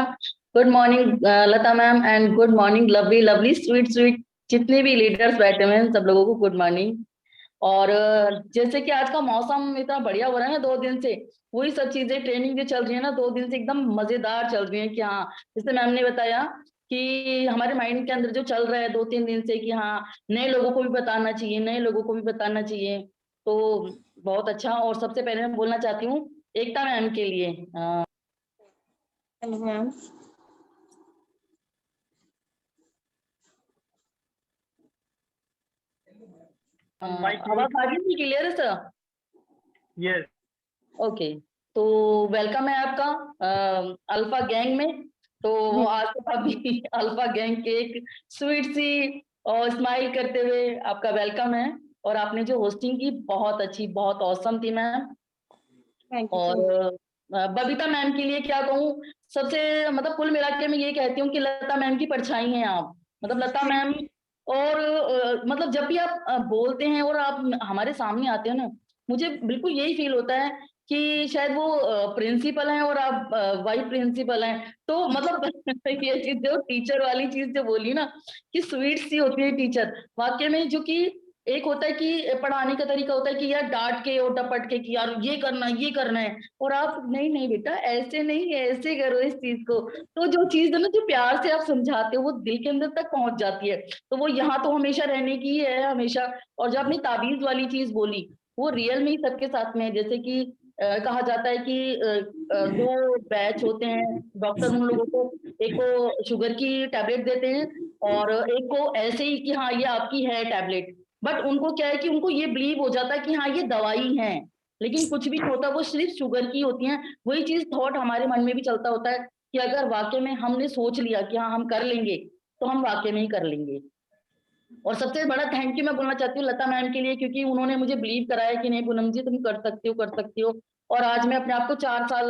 Good morning, Lata ma'am, and good morning, lovely, sweet जितने भी लीडर्स बैठे हुए हैं सब लोगों को गुड मॉर्निंग। और जैसे कि आज का मौसम इतना बढ़िया हो रहा है ना 2 दिन से, वही सब चीजें ट्रेनिंग जो चल रही है ना 2 दिन से एकदम मजेदार चल रही है। कि हाँ, जैसे मैम ने बताया कि हमारे माइंड के अंदर जो चल रहा है 2-3 दिन से कि हाँ नए लोगों को भी बताना चाहिए, नए लोगों को भी बताना चाहिए, तो बहुत अच्छा। और सबसे पहले मैं बोलना चाहती हूँ एकता मैम के लिए। Hello ma'am. आवाज आ रही है क्लियर है सर? यस। ओके, तो वेलकम है आपका अल्फा गैंग में। तो आज तो अभी अल्फा गैंग के एक स्वीट सी और स्माइल करते हुए आपका वेलकम है। और आपने जो होस्टिंग की बहुत अच्छी, बहुत औसम थी मैम। और बबीता मैम के लिए क्या कहूँ, सबसे मतलब कुल मिला के मैं ये कहती हूँ कि लता मैम की परछाई हैं आप। मतलब लता मैम, और मतलब जब भी आप बोलते हैं और आप हमारे सामने आते हैं ना, मुझे बिल्कुल यही फील होता है कि शायद वो प्रिंसिपल हैं और आप वाइस प्रिंसिपल हैं। तो मतलब ये चीज जो टीचर वाली चीज जो बोली ना कि स्वीट सी होती है टीचर, वाकई में। जो कि एक होता है कि पढ़ाने का तरीका होता है कि यार डांट के और डपट के कि यार ये करना है, और आप नहीं बेटा ऐसे नहीं, ऐसे करो इस चीज को। तो जो चीज है ना, जो प्यार से आप समझाते हो वो दिल के अंदर तक पहुंच जाती है। तो वो यहाँ तो हमेशा रहने की है, हमेशा। और जो आपने ताबीज वाली चीज बोली, वो रियल में ही सबके साथ में है। जैसे कि कहा जाता है कि 2 बैच होते हैं, डॉक्टर उन लोगों को, एक को शुगर की टैबलेट देते हैं और एक को ऐसे ही कि हाँ ये आपकी है टैबलेट। बट उनको क्या है कि उनको ये बिलीव हो जाता है कि हाँ ये दवाई है, लेकिन कुछ भी नहीं होता, वो सिर्फ शुगर की होती हैं। वही चीज थॉट हमारे मन में भी चलता होता है कि अगर वाकई में हमने सोच लिया कि हाँ हम कर लेंगे, तो हम वाकई में ही कर लेंगे। और सबसे बड़ा थैंक यू मैं बोलना चाहती हूँ लता मैम के लिए, क्योंकि उन्होंने मुझे बिलीव कराया कि नहीं पूनम जी तुम कर सकती हो। और आज मैं अपने आप को 4 साल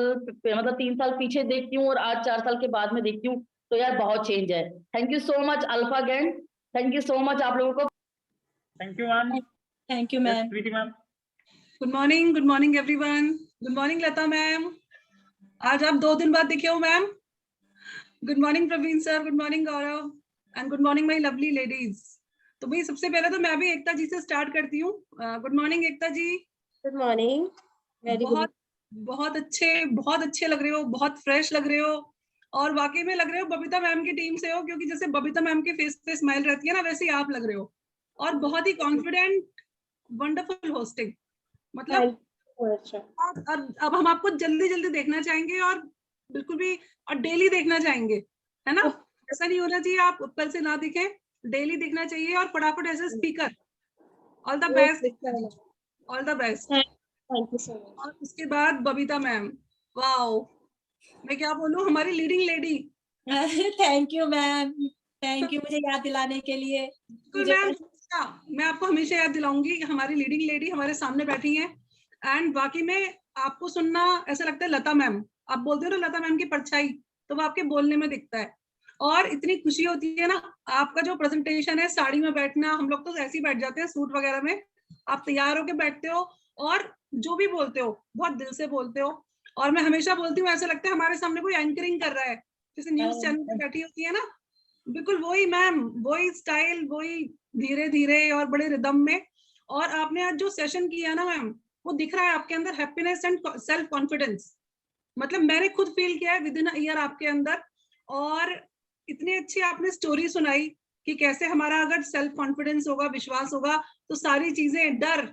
मतलब 3 साल पीछे देखती हूँ और आज 4 साल के बाद में देखती हूँ, तो यार बहुत चेंज है। Thank you so much alpha gang, thank you so much आप लोगों को। Thank you ma'am. Thank you ma'am. Preeti ma'am. Good morning everyone. Good morning Lata ma'am, आज आप 2 दिन बाद दिखे हो मैम। Good morning Praveen sir, good morning Gaurav, and good morning my lovely ladies. तो भाई सबसे पहले तो मैं भी एकता जी से स्टार्ट करती हूँ। Good morning Ekta ji. Good morning. बहुत अच्छे लग रहे हो, बहुत फ्रेश लग रहे हो, और वाकई में लग रहे हो बबीता मैम की टीम से हो, क्योंकि जैसे बबीता मैम के फेस पे स्माइल रहती है ना, वैसे ही आप लग रहे हो। और बहुत ही कॉन्फिडेंट, वंडरफुल होस्टिंग, मतलब और अब हम आपको जल्दी देखना चाहेंगे, और बिल्कुल भी, और डेली देखना चाहेंगे, है ना। ऐसा नहीं होना चाहिए आप कल से ना दिखें, डेली दिखना चाहिए। और फटाफट as a speaker, all the best, all the best. Thank you so much. और उसके बाद बबीता मैम, वाओ, मैं क्या बोलूं, हमारी leading lady. Thank you ma'am, thank you मुझे याद दिलाने के लिए। मैं आपको हमेशा याद दिलाऊंगी, हमारी लीडिंग लेडी हमारे सामने बैठी हैं, एंड वाकई में आपको सुनना ऐसा लगता है लता मैम, आप बोलते हो ना लता मैम की परछाई, तो वो आपके बोलने में दिखता है। और इतनी खुशी होती है ना, आपका जो प्रेजेंटेशन है, साड़ी में बैठना, हम लोग तो ऐसे ही बैठ जाते हैं सूट वगैरह में, आप तैयार होके बैठते हो और जो भी बोलते हो बहुत दिल से बोलते हो। और मैं हमेशा बोलती हूँ, ऐसा लगता है हमारे सामने कोई एंकरिंग कर रहा है, जैसे न्यूज चैनल पे बैठी होती है ना, बिल्कुल वही मैम, वही स्टाइल, वही धीरे धीरे और बड़े रिदम में। और आपने आज जो सेशन किया ना मैम, वो दिख रहा है आपके अंदर हैप्पीनेस एंड सेल्फ कॉन्फिडेंस, मतलब मैंने खुद फील किया है विद इन ईयर आपके अंदर। और इतनी अच्छी आपने स्टोरी सुनाई कि कैसे हमारा अगर सेल्फ कॉन्फिडेंस होगा, विश्वास होगा, तो सारी चीजें, डर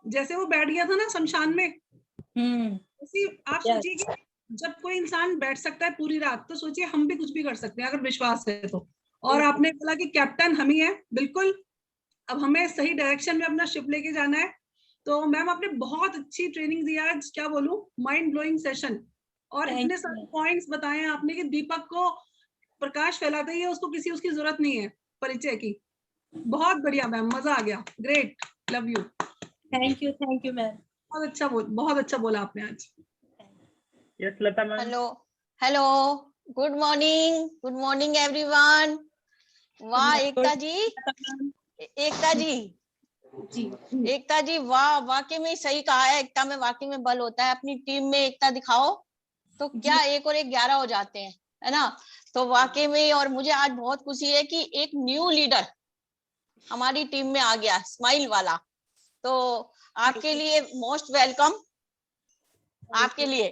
जैसे वो बैठ गया था ना शमशान में, उसी आप सोचिए कि जब कोई इंसान बैठ सकता है पूरी रात, तो सोचिए हम भी कुछ भी कर सकते हैं अगर विश्वास है तो। और आपने बोला कि कैप्टन हम ही है, बिल्कुल, अब हमें सही डायरेक्शन में अपना शिप लेके जाना है। तो मैम आपने बहुत अच्छी ट्रेनिंग दी आज, क्या बोलूं, माइंड ब्लोइंग सेशन। और इतने सारे पॉइंट्स बताए हैं आपने कि दीपक को प्रकाश फैलाता ही है, उसको किसी उसकी जरूरत नहीं है परिचय की। बहुत बढ़िया मैम, मजा आ गया, great, love you. Thank you ma'am. बहुत अच्छा बोला आपने आज। Yes Lata ma'am. Hello, good morning everyone. वाह एकता जी, एकता जी वाह, वाकई में सही कहा है, एकता में वाकई में बल होता है। अपनी टीम में एकता दिखाओ तो क्या 1 और 1 11 हो जाते हैं, है ना। तो वाकई में, और मुझे आज बहुत खुशी है कि एक न्यू लीडर हमारी टीम में आ गया, स्माइल वाला। तो आपके लिए मोस्ट वेलकम, आपके लिए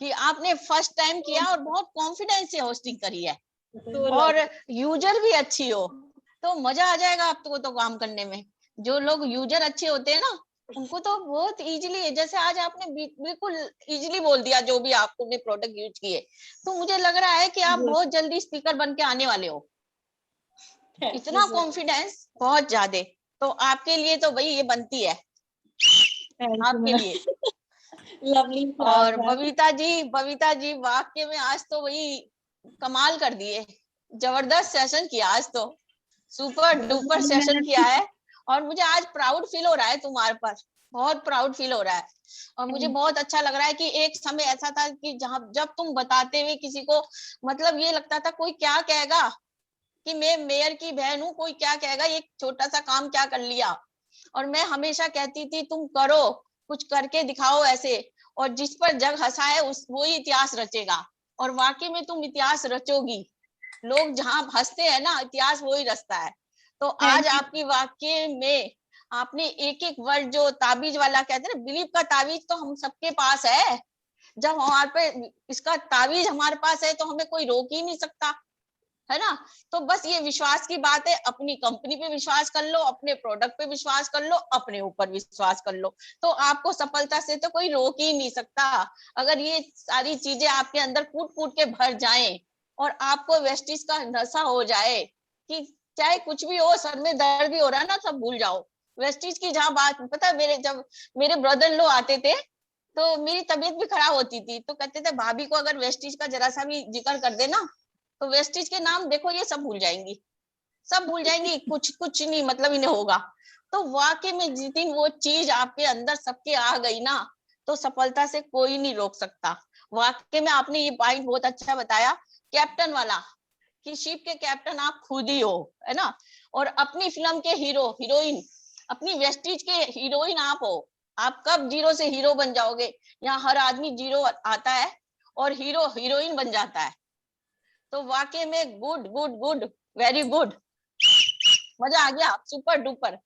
कि आपने फर्स्ट टाइम किया और बहुत कॉन्फिडेंस से होस्टिंग करी है, और यूजर भी अच्छी हो तो मजा आ जाएगा आपको तो काम करने में। जो लोग यूजर अच्छे होते हैं ना, उनको तो बहुत इजीली, जैसे आज आपने बिल्कुल इजीली बोल दिया जो भी आपने प्रोडक्ट यूज किए, तो मुझे लग रहा है कि आप बहुत जल्दी स्पीकर बन के आने वाले हो। इतना कॉन्फिडेंस, बहुत ज्यादा। तो आपके लिए तो भाई ये बनती है, आपके लिए। लवली। और बबीता जी वाकई में आज तो वही कमाल कर दिए, जबरदस्त सेशन किया आज तो, सुपर डुपर सेशन किया है। और मुझे आज प्राउड फील हो रहा है तुम्हारे पर, बहुत प्राउड फील हो रहा है। और मुझे बहुत अच्छा लग रहा है कि एक समय ऐसा था कि जहां जब तुम बताते हुए किसी को, मतलब ये लगता था कोई क्या कहेगा कि मैं मेयर की बहन हूँ, कोई क्या कहेगा, ये छोटा सा काम क्या कर लिया। और मैं हमेशा कहती थी तुम करो, कुछ करके दिखाओ ऐसे, और जिस पर जग हंसा है उस वो ही इतिहास रचेगा। और वाकई में तुम इतिहास रचोगी, लोग जहां हंसते हैं ना, इतिहास वो ही रचता है। तो आज आपकी वाकई में आपने एक एक वर्ड, जो ताबीज वाला कहते हैं ना, बिलीव का ताबीज तो हम सबके पास है। जब हमारे पे इसका ताबीज हमारे पास है तो हमें कोई रोक ही नहीं सकता, है ना। तो बस ये विश्वास की बात है, अपनी कंपनी पे विश्वास कर लो, अपने प्रोडक्ट पे विश्वास कर लो, अपने ऊपर विश्वास कर लो, तो आपको सफलता से तो कोई रोक ही नहीं सकता। अगर ये सारी चीजें आपके अंदर कूट कूट के भर जाएं और आपको वेस्टिज का नशा हो जाए कि चाहे कुछ भी हो, सर में दर्द भी हो रहा है ना, सब भूल जाओ। वेस्टिज की जहाँ बात, पता है, जब मेरे ब्रदर इन लॉ आते थे तो मेरी तबीयत भी खराब होती थी, तो कहते थे भाभी को अगर वेस्टिज का जरा सा भी जिक्र कर देना तो वेस्टिज के नाम देखो ये सब भूल जाएंगी, कुछ नहीं मतलब इन्हें होगा। तो वाकई में जिस दिन वो चीज आपके अंदर सबके आ गई ना, तो सफलता से कोई नहीं रोक सकता। वाकई में आपने ये पॉइंट बहुत अच्छा बताया, कैप्टन वाला, कि शिप के कैप्टन आप खुद ही हो, है ना। और अपनी फिल्म के हीरो हीरोइन, अपनी वेस्टिज के हीरोइन आप हो। आप कब जीरो से हीरो बन जाओगे? यहाँ हर आदमी जीरो आता है और हीरो हीरोइन बन जाता है। तो वाकई में good good good, very good, मजा आ गया, सुपर डुपर।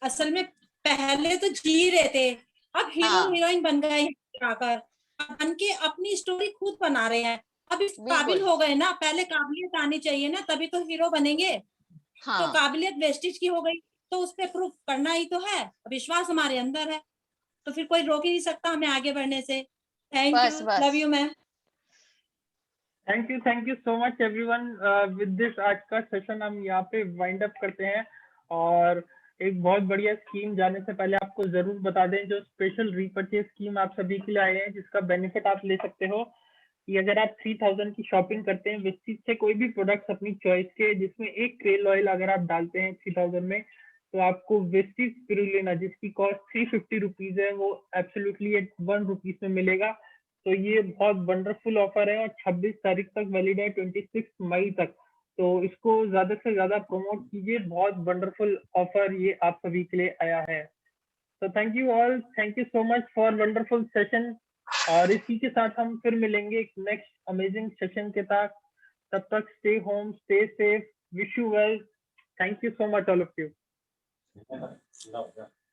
असल में पहले तो जी रहे थे, अब हीरो हीरोइन बन गए, आकर बन के अपनी स्टोरी खुद बना रहे हैं। अब इस काबिल हो गए ना, पहले काबिलियत आनी चाहिए ना, तभी तो हीरो बनेंगे। तो काबिलियत वेस्टिज की हो गई, तो उस पर प्रूफ करना ही तो है, विश्वास हमारे अंदर है, तो फिर कोई रोक ही नहीं सकता हमें आगे बढ़ने से। Thank you, love you ma'am. Thank you so much everyone. With this आज का सेशन हम यहाँ पे वाइंड अप करते हैं। और एक बहुत बढ़िया स्कीम जाने से पहले आपको जरूर बता दें, जो स्पेशल रीपर्चेज स्कीम आप सभी के लिए आए हैं, जिसका बेनिफिट आप ले सकते हो कि अगर आप 3000 की शॉपिंग करते हैं वेस्टिज से कोई भी प्रोडक्ट्स अपनी चॉइस के, जिसमें एक क्रेल ऑयल अगर आप डालते हैं 3000 में, तो आपको वेस्टिज स्पिरुलिना जिसकी कॉस्ट 350 रुपीज है, वो एब्सोल्युटली 1 रुपीज में मिलेगा। तो ये बहुत वंडरफुल ऑफर है और 26 तारीख तक वैलिड है, 26 मई तक। तो इसको ज्यादा से ज्यादा प्रमोट कीजिए, बहुत वंडरफुल ऑफर ये आप सभी के लिए आया है। तो thank you all, thank you so much for wonderful session. और इसी के साथ हम फिर मिलेंगे एक नेक्स्ट अमेजिंग सेशन के साथ। तब तक stay home, stay safe, wish you well. Thank you so much all of you. Love that.